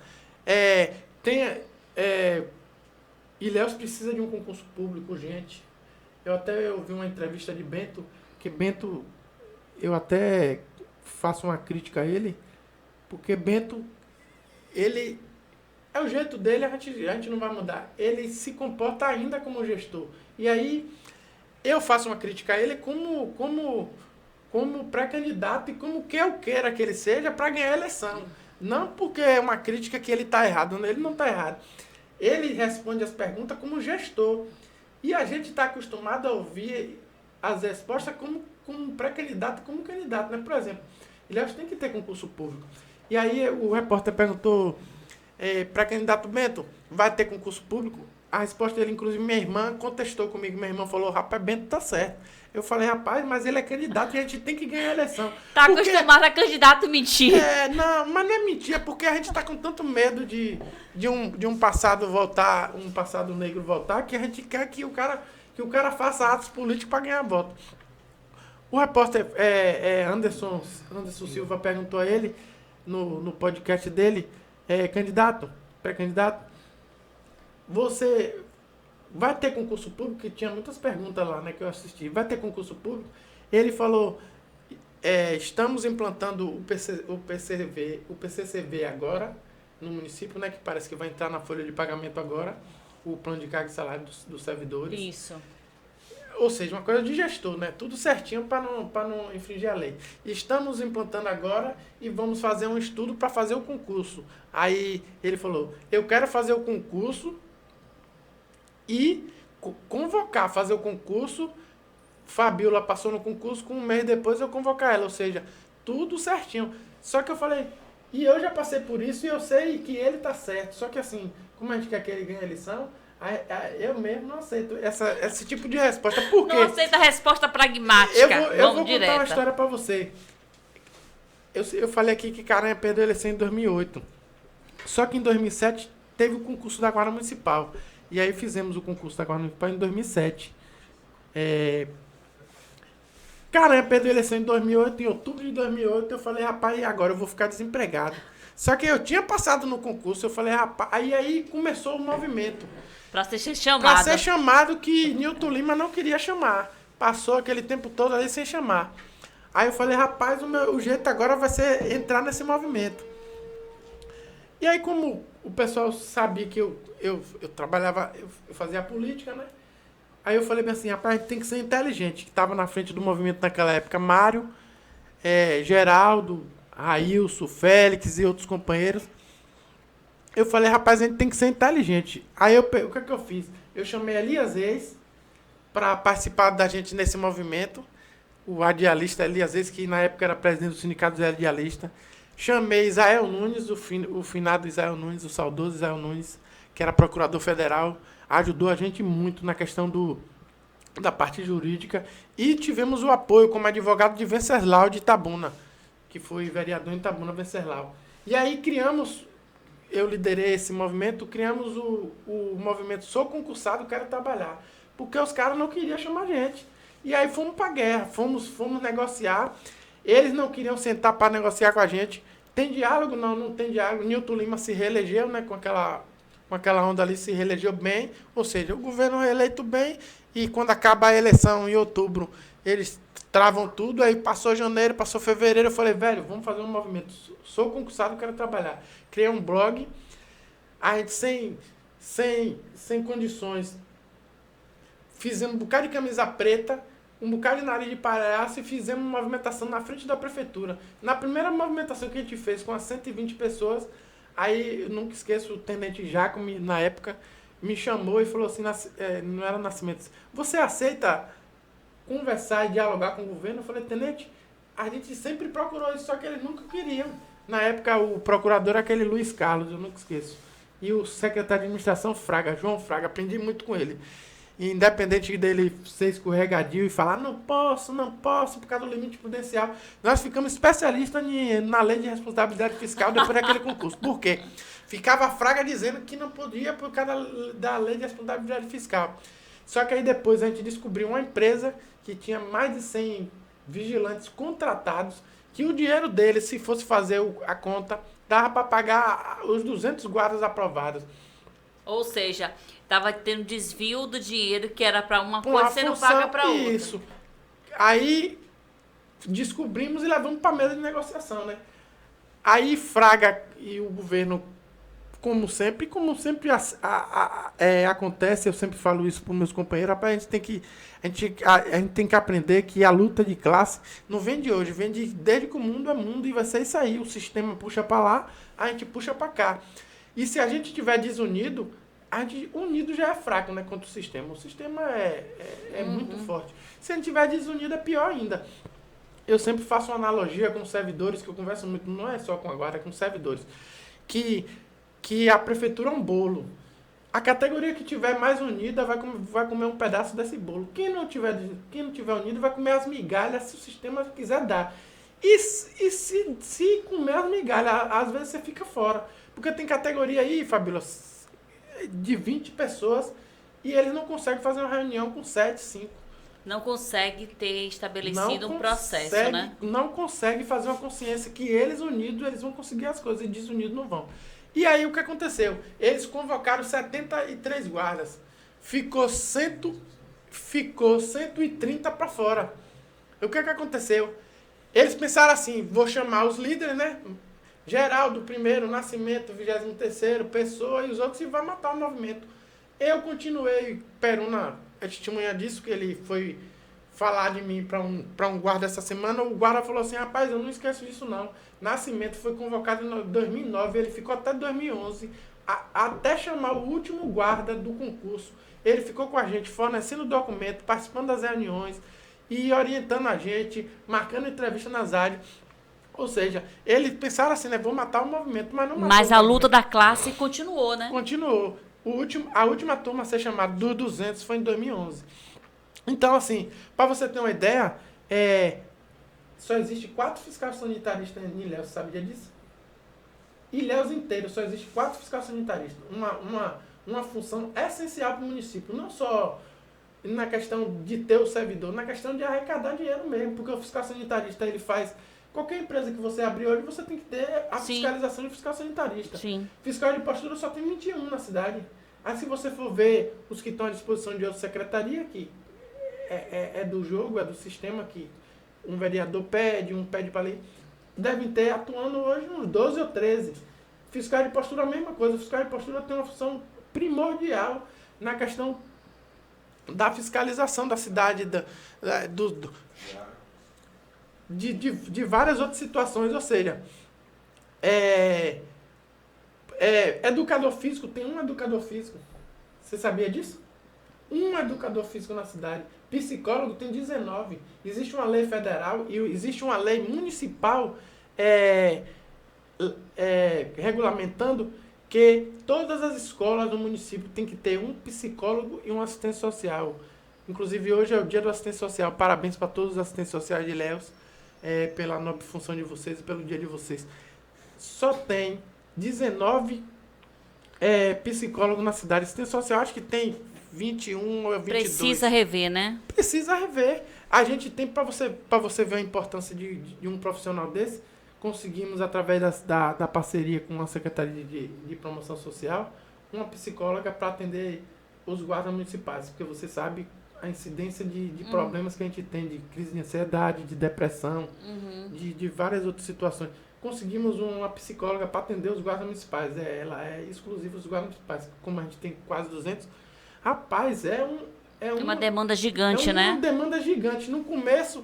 Ilhéus precisa de um concurso público urgente. Eu até ouvi uma entrevista de Bento, que Bento, eu até faço uma crítica a ele, porque Bento, ele, é o jeito dele, a gente não vai mudar. Ele se comporta ainda como gestor. E aí, eu faço uma crítica a ele como pré-candidato e como que eu queira que ele seja para ganhar a eleição. Não porque é uma crítica que ele está errado, ele não está errado. Ele responde as perguntas como gestor. E a gente está acostumado a ouvir as respostas como pré-candidato, como candidato, né? Por exemplo, Ilhéus tem que ter concurso público. E aí o repórter perguntou, pré-candidato Bento, vai ter concurso público? A resposta dele, inclusive, minha irmã contestou comigo. Minha irmã falou, rapaz, Bento tá certo. Eu falei, rapaz, mas ele é candidato e a gente tem que ganhar a eleição. Tá acostumado a candidato mentir. Não, mas não é mentira, é porque a gente tá com tanto medo de um passado voltar, um passado negro voltar, que a gente quer que o cara faça atos políticos para ganhar voto. O repórter Anderson Silva perguntou a ele, no podcast dele, pré-candidato, você vai ter concurso público? Que tinha muitas perguntas lá, né, que eu assisti. Vai ter concurso público? Ele falou, estamos implantando o PCCV agora, no município, né, que parece que vai entrar na folha de pagamento agora, o plano de carga e salário dos servidores. Isso. Ou seja, uma coisa de gestor, né? Tudo certinho para não infringir a lei. Estamos implantando agora e vamos fazer um estudo para fazer o concurso. Aí ele falou, eu quero fazer o concurso e fazer o concurso. Fabiola passou no concurso, com um mês depois eu convocar ela. Ou seja, tudo certinho. Só que eu falei, e eu já passei por isso e eu sei que ele tá certo. Só que assim, como a gente quer que ele ganhe a eleição, eu mesmo não aceito esse tipo de resposta. Por quê? Não aceita a resposta pragmática. Eu vou contar uma história pra você. Eu falei aqui que Caranha perdeu a eleição em 2008. Só que em 2007 teve o concurso da Guarda Municipal. E aí fizemos o concurso da Guarda Municipal em 2007. Caranha perdeu a eleição em 2008. Em outubro de 2008 eu falei, rapaz, e agora eu vou ficar desempregado. Só que eu tinha passado no concurso. Eu falei, rapaz, aí começou o movimento. Pra ser chamado. Pra ser chamado, que Nilton Lima não queria chamar. Passou aquele tempo todo ali sem chamar. Aí eu falei, rapaz, o jeito agora vai ser entrar nesse movimento. E aí, como o pessoal sabia que eu trabalhava, eu fazia política, né? Aí eu falei bem assim, rapaz, tem que ser inteligente. Que estava na frente do movimento naquela época, Mário, Geraldo, Railson, Félix e outros companheiros. Eu falei, rapaz, a gente tem que ser inteligente. Aí o que é que eu fiz? Eu chamei Elias Reis para participar da gente nesse movimento. O radialista Elias Reis, que na época era presidente do Sindicato dos Radialistas. Chamei Israel Nunes, o finado Israel Nunes, o saudoso Israel Nunes, que era procurador federal. Ajudou a gente muito na questão da parte jurídica. E tivemos o apoio como advogado de Venceslau de Itabuna, que foi vereador em Itabuna, Venceslau. E aí eu liderei esse movimento, criamos o movimento Sou Concursado, Quero Trabalhar. Porque os caras não queriam chamar a gente. E aí fomos pra guerra, fomos negociar. Eles não queriam sentar para negociar com a gente. Tem diálogo? Não tem diálogo. Nilton Lima se reelegeu, né, com aquela onda ali, se reelegeu bem. Ou seja, o governo reeleito bem. E quando acaba a eleição em outubro, eles travam tudo. Aí passou janeiro, passou fevereiro. Eu falei, velho, vamos fazer um movimento. Sou concursado, quero trabalhar. Criei um blog. A gente sem condições. Fizemos um bocado de camisa preta um bocado de nariz de palhaço e fizemos uma movimentação na frente da prefeitura. Na primeira movimentação que a gente fez com as 120 pessoas, aí eu nunca esqueço, o tenente Jacome, na época, me chamou e falou assim, não era Nascimento, você aceita conversar e dialogar com o governo? Eu falei, tenente, a gente sempre procurou isso, só que eles nunca queriam. Na época, o procurador era aquele Luiz Carlos, eu nunca esqueço. E o secretário de administração, Fraga, João Fraga, aprendi muito com ele. E independente dele ser escorregadio e falar, não posso, por causa do limite prudencial, nós ficamos especialistas na lei de responsabilidade fiscal depois daquele concurso. Por quê? Ficava a Fraga dizendo que não podia por causa da lei de responsabilidade fiscal. Só que aí depois a gente descobriu uma empresa que tinha mais de 100 vigilantes contratados, que o dinheiro deles, se fosse fazer a conta, dava para pagar os 200 guardas aprovados. Ou seja, estava tendo desvio do dinheiro que era para uma coisa sendo paga para outra. Isso. Aí descobrimos e levamos para a mesa de negociação, né? Aí Fraga e o governo, como sempre acontece, eu sempre falo isso para os meus companheiros, rapaz, a gente tem que aprender que a luta de classe não vem de hoje, vem desde que o mundo é mundo e vai ser isso aí. O sistema puxa para lá, a gente puxa para cá. E se a gente estiver desunido, a gente unido já é fraco, né, contra o sistema. O sistema é muito forte. Se a gente estiver desunido, é pior ainda. Eu sempre faço uma analogia com servidores, que eu converso muito, não é só com a guarda, é com servidores, que a prefeitura é um bolo. A categoria que tiver mais unida vai comer um pedaço desse bolo. Quem não tiver unido vai comer as migalhas se o sistema quiser dar. E se comer as migalhas, às vezes você fica fora. Porque tem categoria aí, Fabíola, de 20 pessoas e eles não conseguem fazer uma reunião com 7, 5. Não consegue ter estabelecido um processo, né? Não consegue fazer uma consciência que eles unidos, eles vão conseguir as coisas e desunidos não vão. E aí o que aconteceu? Eles convocaram 73 guardas. Ficou 130 para fora. O que aconteceu? Eles pensaram assim, vou chamar os líderes, né? Geraldo, primeiro, Nascimento, 23º, Pessoa e os outros, e vai matar o movimento. Eu continuei, Peruna é testemunha disso, que ele foi falar de mim para um guarda essa semana. O guarda falou assim, rapaz, eu não esqueço disso não. Nascimento foi convocado em 2009, ele ficou até 2011, até chamar o último guarda do concurso. Ele ficou com a gente, fornecendo documento, participando das reuniões e orientando a gente, marcando entrevista nas rádios. Ou seja, eles pensaram assim, né, vou matar o movimento, mas não matou. Mas a luta da classe continuou, né? Continuou. A última turma a ser chamada dos 200 foi em 2011. Então, assim, para você ter uma ideia, só existe 4 fiscais sanitaristas em Ilhéus, você sabia disso? Ilhéus inteiro, só existe 4 fiscais sanitaristas. Uma função essencial para o município, não só na questão de ter o servidor, na questão de arrecadar dinheiro mesmo, porque o fiscal sanitarista, ele faz... Qualquer empresa que você abrir hoje, você tem que ter a fiscalização de fiscal sanitarista. Sim. Fiscal de postura só tem 21 na cidade. Aí se você for ver os que estão à disposição de outra secretaria, que é do jogo, é do sistema, que um vereador pede, um pede para lei, devem ter atuando hoje uns 12 ou 13. Fiscal de postura a mesma coisa. O fiscal de postura tem uma função primordial na questão da fiscalização da cidade, de várias outras situações, ou seja, educador físico, tem um educador físico. Você sabia disso? Um educador físico na cidade. Psicólogo tem 19. Existe uma lei federal e existe uma lei municipal regulamentando que todas as escolas do município tem que ter um psicólogo e um assistente social. Inclusive, hoje é o dia do assistente social. Parabéns para todos os assistentes sociais de Ilhéus. Pela nobre função de vocês e pelo dia de vocês. Só tem 19 psicólogos na cidade. Assistente social, acho que tem 21 ou 22. Precisa rever, né? Precisa rever. A gente tem, para você ver a importância de um profissional desse, conseguimos, através da parceria com a Secretaria de Promoção Social, uma psicóloga para atender os guardas municipais. Porque você sabe a incidência de problemas que a gente tem, de crise de ansiedade, de depressão, de várias outras situações. Conseguimos uma psicóloga para atender os guardas municipais. Ela é exclusiva dos guardas municipais. Como a gente tem quase 200, rapaz, É uma demanda gigante, é uma né? demanda gigante. No começo,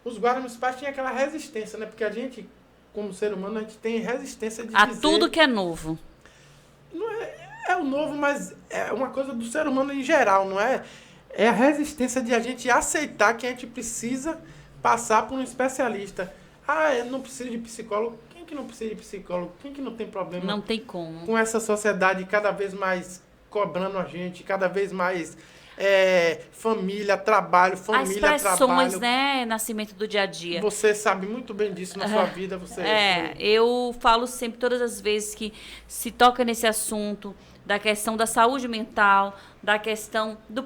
os guardas municipais tinham aquela resistência, né? Porque a gente, como ser humano, a gente tem resistência de A dizer... tudo que é novo. Não é o novo, mas é uma coisa do ser humano em geral, não é? É a resistência de a gente aceitar que a gente precisa passar por um especialista. Ah, eu não preciso de psicólogo. Quem que não precisa de psicólogo? Quem que não tem problema Não tem como. com essa sociedade cada vez mais cobrando a gente, cada vez mais família, trabalho, As família, pressões, trabalho. né? Nascimento do dia a dia. Você sabe muito bem disso na sua vida. Eu falo sempre, todas as vezes que se toca nesse assunto da questão da saúde mental, da questão do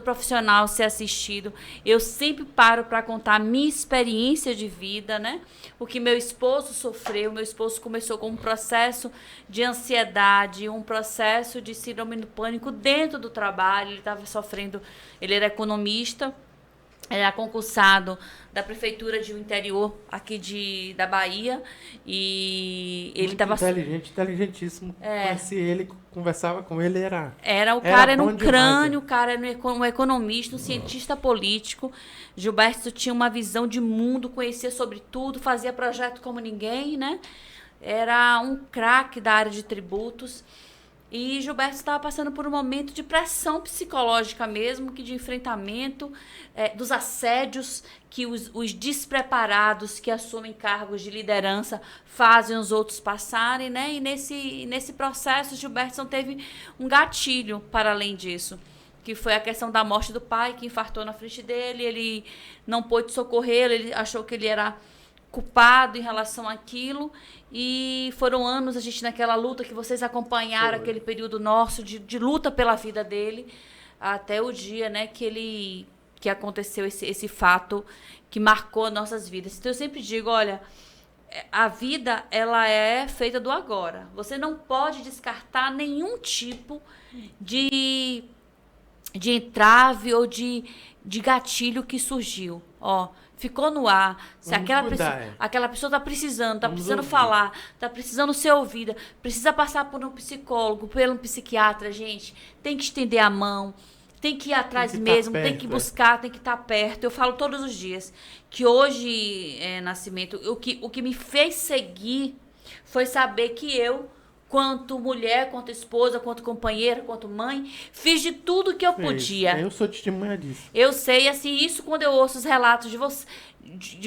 profissional ser assistido, eu sempre paro para contar a minha experiência de vida, né? O que meu esposo sofreu. Meu esposo começou com um processo de ansiedade, um processo de síndrome do pânico dentro do trabalho. Ele estava sofrendo, ele era economista, era concursado da prefeitura de um interior aqui da Bahia, e ele estava inteligentíssimo. Conheci ele, conversava com ele, o cara era bom um crânio, demais, o cara era um economista, um cientista político. Gilberto tinha uma visão de mundo, conhecia sobre tudo, fazia projeto como ninguém, né? Era um craque da área de tributos. E Gilberto estava passando por um momento de pressão psicológica mesmo, que de enfrentamento dos assédios que os despreparados que assumem cargos de liderança fazem os outros passarem, né? E nesse processo, Gilberto teve um gatilho para além disso, que foi a questão da morte do pai, que infartou na frente dele. Ele não pôde socorrê-lo, ele achou que ele era culpado em relação àquilo, e foram anos a gente naquela luta que vocês acompanharam, aquele período nosso de luta pela vida dele, até o dia, né, que aconteceu esse fato que marcou nossas vidas. Então eu sempre digo, olha, a vida, ela é feita do agora. Você não pode descartar nenhum tipo de entrave ou de gatilho que surgiu. Ficou no ar. Se aquela pessoa está precisando falar, está precisando ser ouvida, precisa passar por um psicólogo, por um psiquiatra, gente, tem que estender a mão, tem que ir atrás mesmo, tem que buscar, tem que estar perto. Eu falo todos os dias que hoje, Nascimento, o que me fez seguir foi saber que eu, quanto mulher, quanto esposa, quanto companheira, quanto mãe, fiz de tudo que eu podia. Eu sou testemunha disso. Eu sei, assim, isso quando eu ouço os relatos de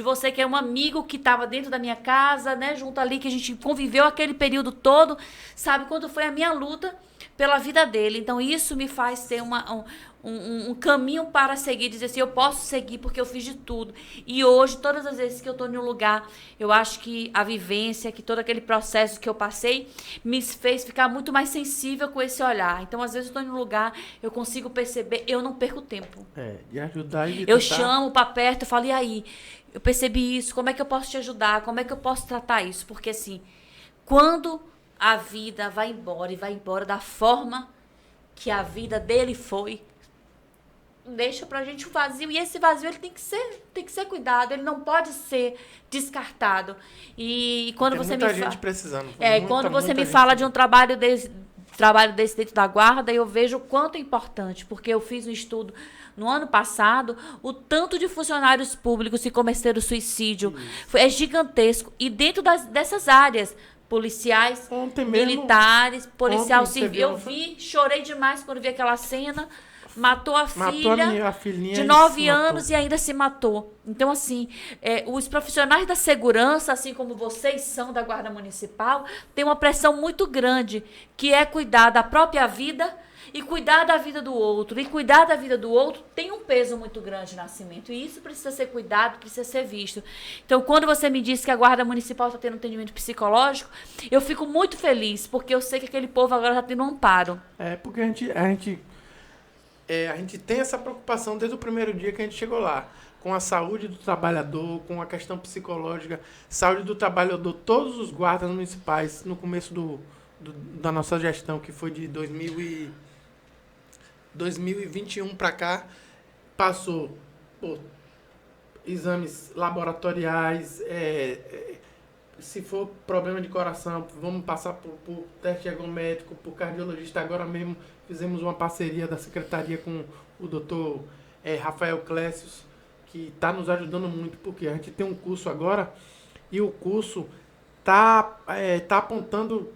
você que é um amigo que estava dentro da minha casa, né, junto ali, que a gente conviveu aquele período todo, sabe, quando foi a minha luta pela vida dele. Então, isso me faz ter um caminho para seguir, dizer assim, eu posso seguir porque eu fiz de tudo. E hoje, todas as vezes que eu estou em um lugar, eu acho que a vivência, que todo aquele processo que eu passei, me fez ficar muito mais sensível com esse olhar. Então, às vezes, eu estou em um lugar, eu consigo perceber, eu não perco tempo. De ajudar e de Eu chamo para perto, eu falo, e aí? Eu percebi isso, como é que eu posso te ajudar? Como é que eu posso tratar isso? Porque, assim, quando a vida vai embora, e vai embora da forma que a vida dele foi, deixa pra gente um vazio, e esse vazio ele tem que ser cuidado, ele não pode ser descartado. E quando tem você muita me gente precisando. Quando você me fala de um trabalho desse dentro da guarda, eu vejo o quanto é importante, porque eu fiz um estudo no ano passado, o tanto de funcionários públicos que cometeram suicídio é gigantesco, e dentro dessas áreas, policiais, militares, policial civil. Eu chorei demais quando vi aquela cena. Matou a filhinha de 9 anos e ainda se matou. Então, assim, os profissionais da segurança, assim como vocês são da Guarda Municipal, têm uma pressão muito grande, que é cuidar da própria vida e cuidar da vida do outro. E cuidar da vida do outro tem um peso muito grande, Nascimento. E isso precisa ser cuidado, precisa ser visto. Então, quando você me disse que a Guarda Municipal está tendo um atendimento psicológico, eu fico muito feliz, porque eu sei que aquele povo agora está tendo um amparo. Porque a gente tem essa preocupação desde o primeiro dia que a gente chegou lá, com a saúde do trabalhador, com a questão psicológica, saúde do trabalhador. Todos os guardas municipais, no começo da nossa gestão, que foi de 2021 para cá, passou por exames laboratoriais, se for problema de coração, vamos passar por teste ergométrico, por cardiologista. Agora mesmo fizemos uma parceria da secretaria com o doutor Rafael Clécius, que está nos ajudando muito, porque a gente tem um curso agora e o curso tá apontando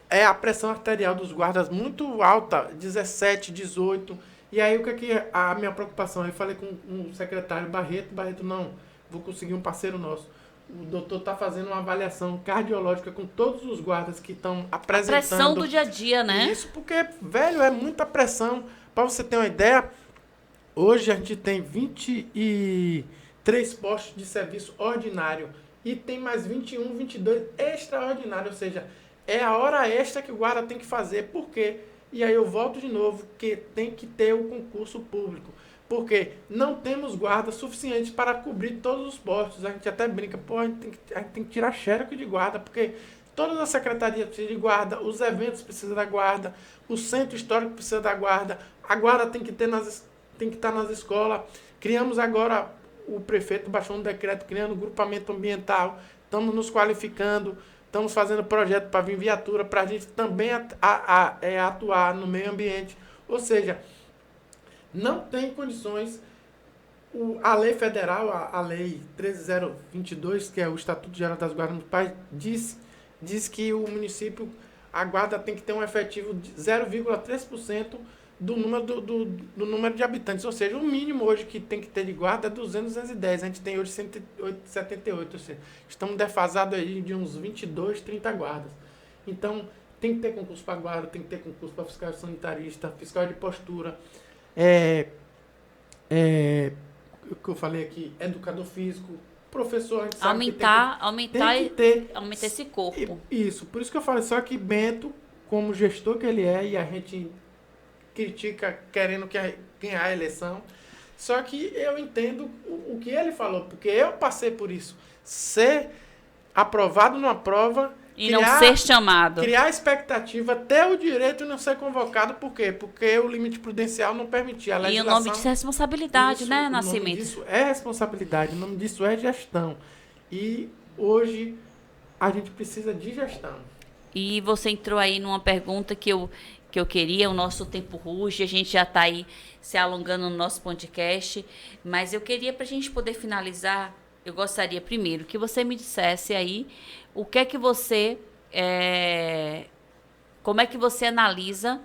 a pressão arterial dos guardas muito alta, 17, 18. E aí o que é a minha preocupação? Eu falei com o secretário Barreto, não, vou conseguir um parceiro nosso. O doutor está fazendo uma avaliação cardiológica com todos os guardas que estão apresentando. A pressão do dia a dia, né? Isso, porque, velho, é muita pressão. Para você ter uma ideia, hoje a gente tem 23 postos de serviço ordinário e tem mais 21, 22 extraordinário, ou seja, é a hora extra que o guarda tem que fazer. Por quê? E aí eu volto de novo, que tem que ter o concurso público. Porque não temos guarda suficientes para cobrir todos os postos. A gente até brinca, pô, a gente tem que tirar xerox de guarda, porque todas as secretarias precisam de guarda, os eventos precisam da guarda, o centro histórico precisa da guarda, a guarda tem que estar nas escolas. Criamos agora, o prefeito baixou um decreto criando um grupamento ambiental, estamos nos qualificando, estamos fazendo projeto para vir viatura, para a gente também atuar no meio ambiente. Ou seja, não tem condições. A lei federal, a lei 13022, que é o Estatuto Geral das Guardas Municipais, diz que o município, a guarda tem que ter um efetivo de 0,3% do número de habitantes. Ou seja, o mínimo hoje que tem que ter de guarda é 210. A gente tem hoje 178. Ou seja, estamos defasados aí de uns 22, 30 guardas. Então, tem que ter concurso para guarda, tem que ter concurso para fiscal sanitarista, fiscal de postura, o que eu falei aqui, educador físico, professor, a gente sabe aumentar esse corpo. Isso, por isso que eu falei, só que Bento, como gestor que ele é, e a gente critica querendo ganhar a eleição, só que eu entendo o que ele falou, porque eu passei por isso. Ser aprovado numa prova e não ser chamado. Criar expectativa, ter o direito de não ser convocado. Por quê? Porque o limite prudencial não permitia. A legislação, e o nome disso é responsabilidade, isso, né, Nascimento? O nome disso é responsabilidade, o nome disso é gestão. E hoje a gente precisa de gestão. E você entrou aí numa pergunta que eu queria, o nosso tempo ruge, a gente já está aí se alongando no nosso podcast, mas eu queria, para a gente poder finalizar, eu gostaria primeiro que você me dissesse aí o que é que você, como é que você analisa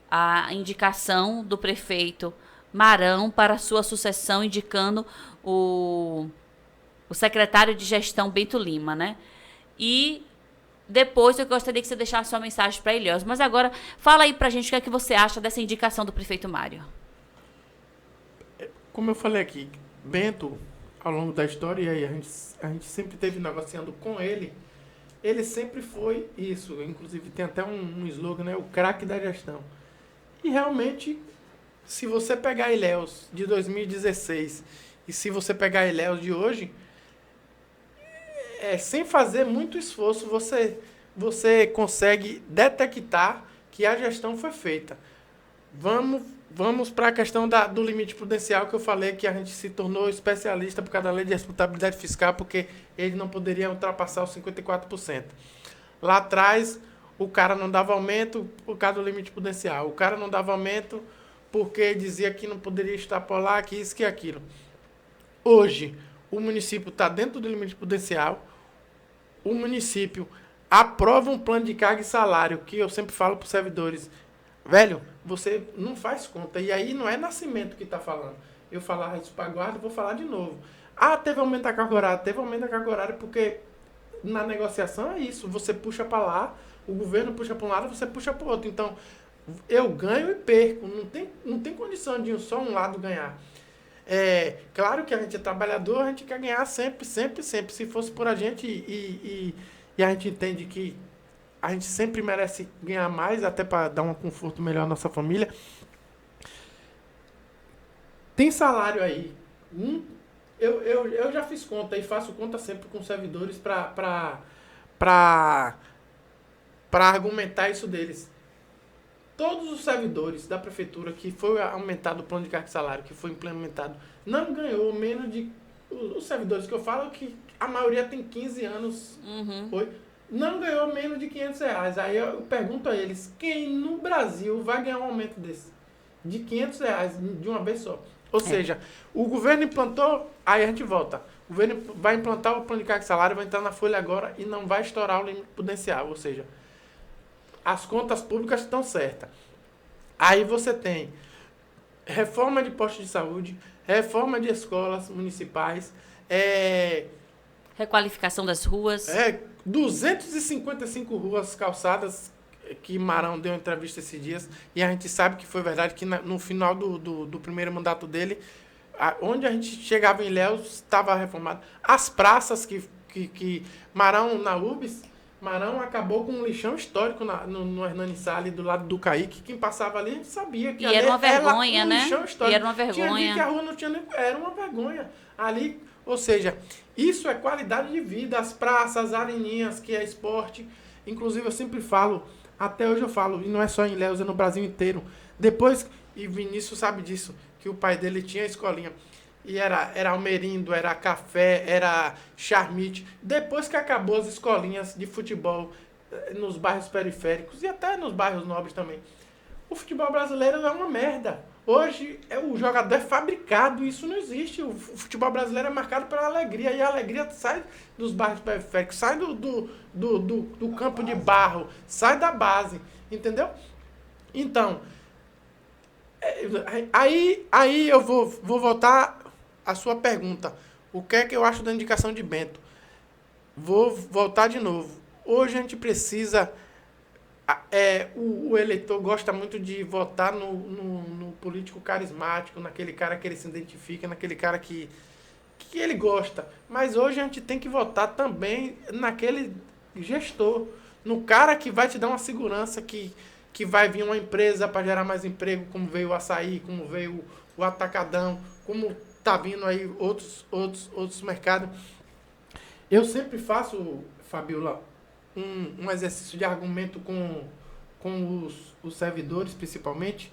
a indicação do prefeito Marão para a sua sucessão, indicando o secretário de gestão Bento Lima, né? E depois eu gostaria que você deixasse sua mensagem para Ilhéus. Mas agora, fala aí pra gente o que é que você acha dessa indicação do prefeito Mário. Como eu falei aqui, Bento, ao longo da história, e aí a gente sempre esteve negociando com ele, ele sempre foi isso. Inclusive tem até um slogan, né? O craque da gestão. E realmente, se você pegar Ilhéus de 2016 e se você pegar Ilhéus de hoje, sem fazer muito esforço, você consegue detectar que a gestão foi feita. Vamos para a questão do limite prudencial, que eu falei que a gente se tornou especialista por causa da lei de responsabilidade fiscal, porque ele não poderia ultrapassar os 54%. Lá atrás, o cara não dava aumento por causa do limite prudencial. O cara não dava aumento porque dizia que não poderia extrapolar, que isso, que aquilo. Hoje, o município está dentro do limite prudencial. O município aprova um plano de carga e salário, que eu sempre falo para os servidores, velho, você não faz conta. E aí não é Nascimento que está falando. Eu falava isso para a guarda, vou falar de novo. Teve aumento da carga horária. Teve aumento da carga horária porque na negociação é isso. Você puxa para lá, o governo puxa para um lado, você puxa para o outro. Então, eu ganho e perco. Não tem condição de só um lado ganhar. Claro que a gente é trabalhador, a gente quer ganhar sempre, sempre, sempre. Se fosse por a gente e a gente entende que a gente sempre merece ganhar mais, até para dar um conforto melhor à nossa família. Tem salário aí. Eu já fiz conta e faço conta sempre com servidores para argumentar isso deles. Todos os servidores da prefeitura que foi aumentado o plano de carga e salário, que foi implementado, não ganhou menos de... Os servidores que eu falo, que a maioria tem 15 anos, não ganhou menos de R$500. Aí eu pergunto a eles, quem no Brasil vai ganhar um aumento desse? De R$500 de uma vez só. Ou seja, o governo implantou, aí a gente volta. O governo vai implantar o plano de carga de salário, vai entrar na folha agora e não vai estourar o limite prudencial. Ou seja, as contas públicas estão certas. Aí você tem reforma de postos de saúde, reforma de escolas municipais, Requalificação das ruas. 255 ruas calçadas, que Marão deu entrevista esses dias, e a gente sabe que foi verdade, que no final do primeiro mandato dele, onde a gente chegava em Ilhéus, estava reformado. As praças que Marão, na UBS, Marão acabou com um lixão histórico no Hernani Salles, do lado do Caíque. Quem passava ali, a gente sabia que E era uma vergonha, né? Lixão histórico. E era uma Tinha vergonha. dia que a rua não tinha nem... Era uma vergonha. Ali, ou seja, isso é qualidade de vida. As praças, as areninhas, que é esporte. Inclusive, eu sempre falo, até hoje eu falo, e não é só em Ilhéus, é no Brasil inteiro. Depois, e Vinícius sabe disso, que o pai dele tinha escolinha. E era Almerindo, era Café, era Charmite. Depois que acabou as escolinhas de futebol nos bairros periféricos e até nos bairros nobres também, o futebol brasileiro é uma merda. Hoje o jogador é fabricado, isso não existe. O futebol brasileiro é marcado pela alegria, e a alegria sai dos bairros periféricos, sai do campo de barro, sai da base, entendeu? Então, aí eu vou voltar à sua pergunta. O que é que eu acho da indicação de Bento? Vou voltar de novo. Hoje a gente precisa... o eleitor gosta muito de votar no político carismático, naquele cara que ele se identifica, naquele cara que ele gosta. Mas hoje a gente tem que votar também naquele gestor, no cara que vai te dar uma segurança, que vai vir uma empresa para gerar mais emprego, como veio o Açaí, como veio o Atacadão, como tá vindo aí outros mercados. Eu sempre faço, Fabiola, um exercício de argumento com os servidores, principalmente,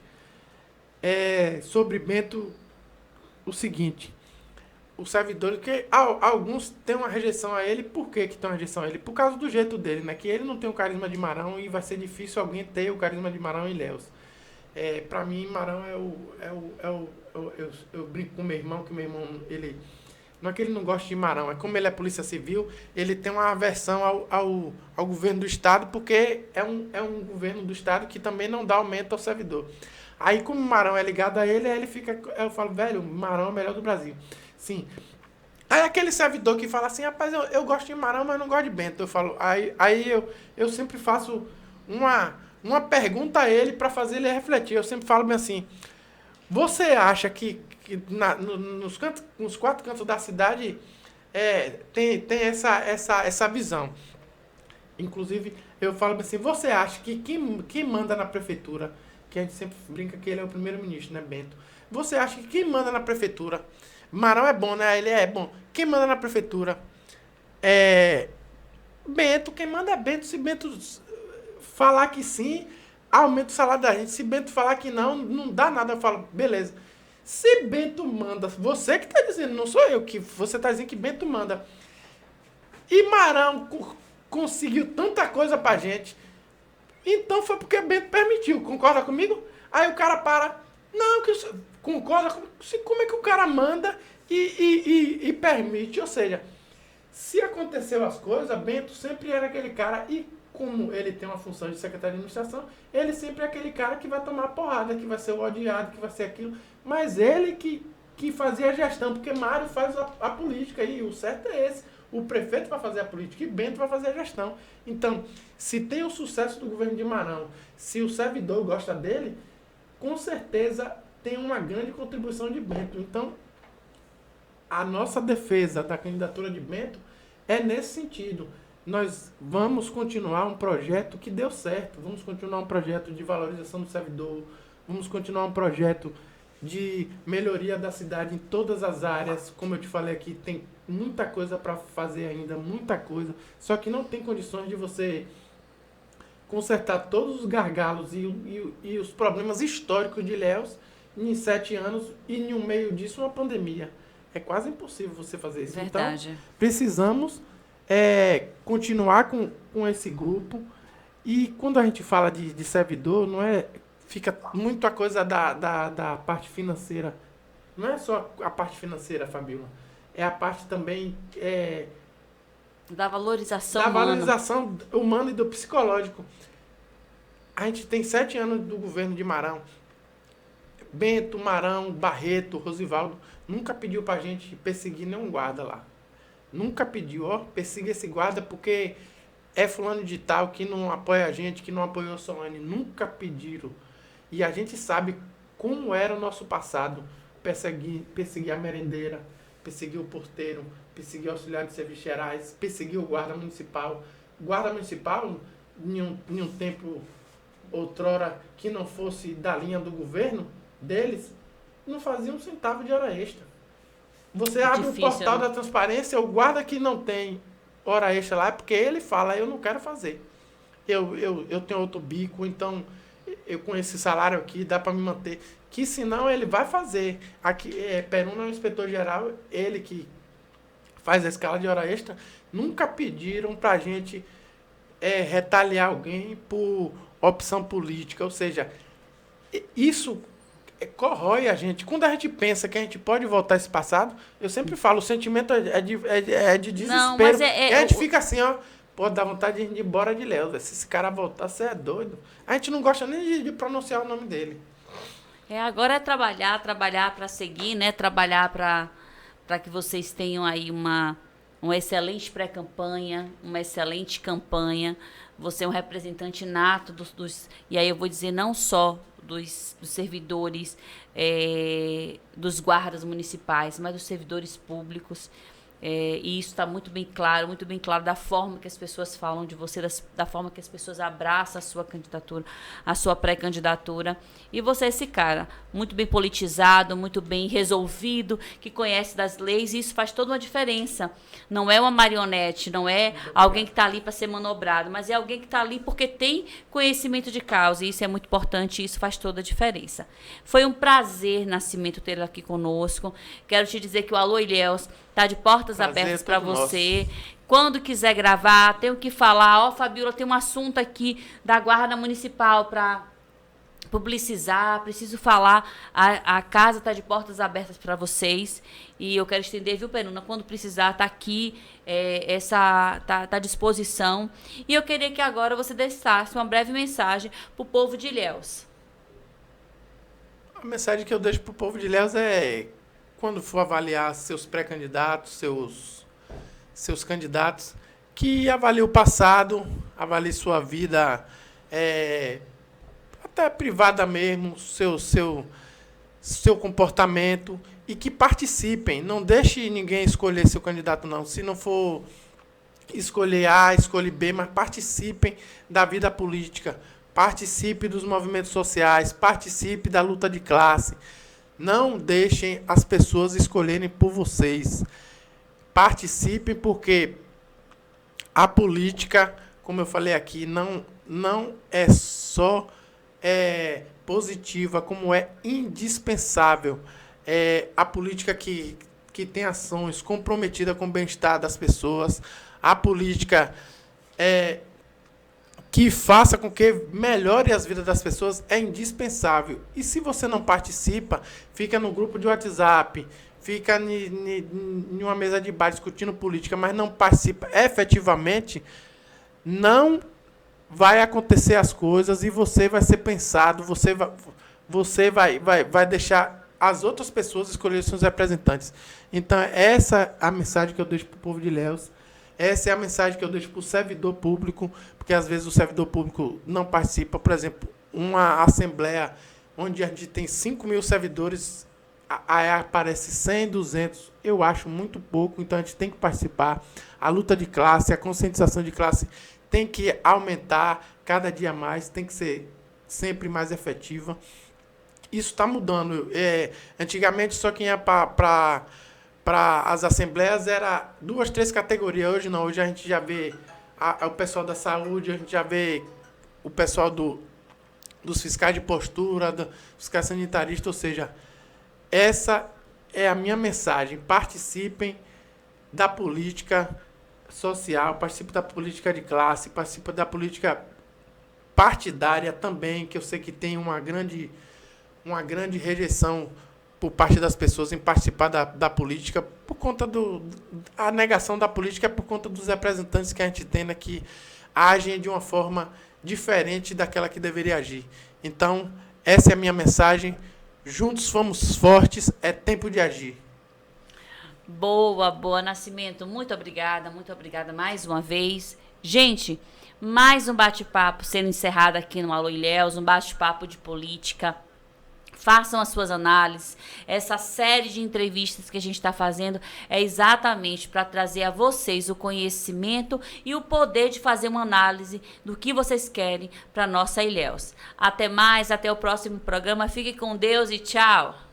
sobre Bento, o seguinte: o servidor, que alguns têm uma rejeição a ele. Por que tem uma rejeição a ele? Por causa do jeito dele, né? Que ele não tem o carisma de Marão, e vai ser difícil alguém ter o carisma de Marão em Ilhéus. Pra mim, Marão eu brinco com meu irmão, que meu irmão, ele... Não é que ele não gosta de Marão, é como ele é polícia civil, ele tem uma aversão ao governo do Estado, porque é um governo do Estado que também não dá aumento ao servidor. Aí, como Marão é ligado a ele, aí ele fica... Eu falo, velho, Marão é o melhor do Brasil. Sim. Aí aquele servidor que fala assim, rapaz, eu gosto de Marão, mas não gosto de Bento. Eu falo, aí eu sempre faço uma pergunta a ele para fazer ele refletir. Eu sempre falo bem assim: você acha que nos 4 cantos da cidade tem essa visão? Inclusive, eu falo assim: você acha que quem manda na prefeitura, que a gente sempre brinca que ele é o primeiro-ministro, né, Bento? Você acha que quem manda na prefeitura... Marão é bom, né? Ele é bom. Quem manda na prefeitura é Bento. Quem manda é Bento. Se Bento falar que sim, aumenta o salário da gente. Se Bento falar que não, não dá nada. Eu falo, beleza. Se Bento manda, você que está dizendo, não sou eu, que você está dizendo que Bento manda. E Marão conseguiu tanta coisa pra gente, então foi porque Bento permitiu. Concorda comigo? Aí o cara para. Não, que concorda? Como é que o cara manda e permite? Ou seja, se aconteceu as coisas, Bento sempre era aquele cara, e como ele tem uma função de secretário de administração, ele sempre é aquele cara que vai tomar porrada, que vai ser o odiado, que vai ser aquilo. Mas ele que fazia a gestão, porque Mário faz a política, e o certo é esse. O prefeito vai fazer a política e Bento vai fazer a gestão. Então, se tem o sucesso do governo de Marão, se o servidor gosta dele, com certeza tem uma grande contribuição de Bento. Então, a nossa defesa da candidatura de Bento é nesse sentido. Nós vamos continuar um projeto que deu certo, vamos continuar um projeto de valorização do servidor, vamos continuar um projeto de melhoria da cidade em todas as áreas. Como eu te falei aqui, tem muita coisa para fazer ainda, muita coisa, só que não tem condições de você consertar todos os gargalos e os problemas históricos de Ilhéus em 7 anos, e no meio disso uma pandemia. É quase impossível você fazer isso. Verdade. Então, precisamos continuar com esse grupo. E quando a gente fala de servidor, não é, fica muito a coisa da parte financeira. Não é só a parte financeira, Fabíola. É a parte também Da valorização da humana. valorização humana e do psicológico. A gente tem 7 anos do governo de Marão. Bento, Marão, Barreto, Rosivaldo nunca pediu pra gente perseguir nenhum guarda lá. Nunca pediu, persiga esse guarda porque é fulano de tal que não apoia a gente, que não apoiou o Solane. Nunca pediram. E a gente sabe como era o nosso passado. Perseguir a merendeira, perseguir o porteiro, perseguir o auxiliar de serviços gerais, perseguir o guarda municipal. Guarda municipal, em um tempo, outrora, que não fosse da linha do governo deles, não fazia um centavo de hora extra. Você abre difícil, o portal né? da transparência, o guarda que não tem hora extra lá, é porque ele fala, eu não quero fazer. Eu tenho outro bico, então eu com esse salário aqui dá para me manter. Que senão ele vai fazer. Aqui, Peruna é o inspetor-geral, ele que faz a escala de hora extra. Nunca pediram pra gente retaliar alguém por opção política. Ou seja, isso corrói a gente. Quando a gente pensa que a gente pode voltar a esse passado, eu sempre falo, o sentimento é de desespero. Não, mas E a gente fica assim, pô, dá vontade de ir embora de Léo. Se esse cara voltar, você é doido. A gente não gosta nem de pronunciar o nome dele. Agora é trabalhar para seguir, né? Trabalhar para que vocês tenham aí uma excelente pré-campanha, uma excelente campanha. Você é um representante nato e aí eu vou dizer não só dos servidores, dos guardas municipais, mas dos servidores públicos. E isso está muito bem claro da forma que as pessoas falam de você, da forma que as pessoas abraçam a sua candidatura, a sua pré-candidatura. E você é esse cara muito bem politizado, muito bem resolvido, que conhece das leis, e isso faz toda uma diferença. Não é uma marionete, não é alguém que está ali para ser manobrado, mas é alguém que está ali porque tem conhecimento de causa, e isso é muito importante, e isso faz toda a diferença. Foi um prazer, Nascimento, tê-lo aqui conosco. Quero te dizer que o Alô Ilhéus está de portas abertas para você. Quando quiser gravar, tenho que falar, Fabíola, tem um assunto aqui da Guarda Municipal para publicizar, preciso falar, a casa está de portas abertas para vocês, e eu quero estender, viu, Peruna, quando precisar, está aqui, tá à disposição, e eu queria que agora você deixasse uma breve mensagem para o povo de Ilhéus. A mensagem que eu deixo para o povo de Ilhéus é, quando for avaliar seus pré-candidatos, seus candidatos, que avalie o passado, avalie sua vida, até privada mesmo, seu comportamento, e que participem. Não deixe ninguém escolher seu candidato, não. Se não for escolher A, escolher B, mas participem da vida política, participe dos movimentos sociais, participe da luta de classe. Não deixem as pessoas escolherem por vocês. Participem, porque a política, como eu falei aqui, não é só positiva, como é indispensável. A política que tem ações comprometidas com o bem-estar das pessoas, a política que faça com que melhore as vidas das pessoas é indispensável. E se você não participa, fica no grupo de WhatsApp, fica em uma mesa de bar discutindo política, mas não participa efetivamente, não vai acontecer as coisas e você vai ser pensado, você vai deixar as outras pessoas escolherem seus representantes. Então, essa é a mensagem que eu deixo para o povo de Ilhéus. Essa é a mensagem que eu deixo para o servidor público, porque às vezes o servidor público não participa. Por exemplo, uma assembleia onde a gente tem 5.000 servidores, aí aparece 100, 200. Eu acho muito pouco, então a gente tem que participar. A luta de classe, a conscientização de classe tem que aumentar cada dia mais, tem que ser sempre mais efetiva. Isso está mudando. Antigamente, só quem ia para as assembleias era 2, 3 categorias. Hoje não. Hoje a gente já vê o pessoal da saúde, a gente já vê o pessoal dos fiscais de postura, dos fiscais sanitaristas. Ou seja, essa é a minha mensagem. Participem da política, social, participo da política de classe, participo da política partidária também, que eu sei que tem uma grande rejeição por parte das pessoas em participar da política, por conta a negação da política é por conta dos representantes que a gente tem, né, que agem de uma forma diferente daquela que deveria agir. Então, essa é a minha mensagem. Juntos fomos fortes, é tempo de agir. Boa, Nascimento. Muito obrigada mais uma vez. Gente, mais um bate-papo sendo encerrado aqui no Alô Ilhéus, um bate-papo de política. Façam as suas análises. Essa série de entrevistas que a gente está fazendo é exatamente para trazer a vocês o conhecimento e o poder de fazer uma análise do que vocês querem para nossa Ilhéus. Até mais, até o próximo programa. Fique com Deus e tchau!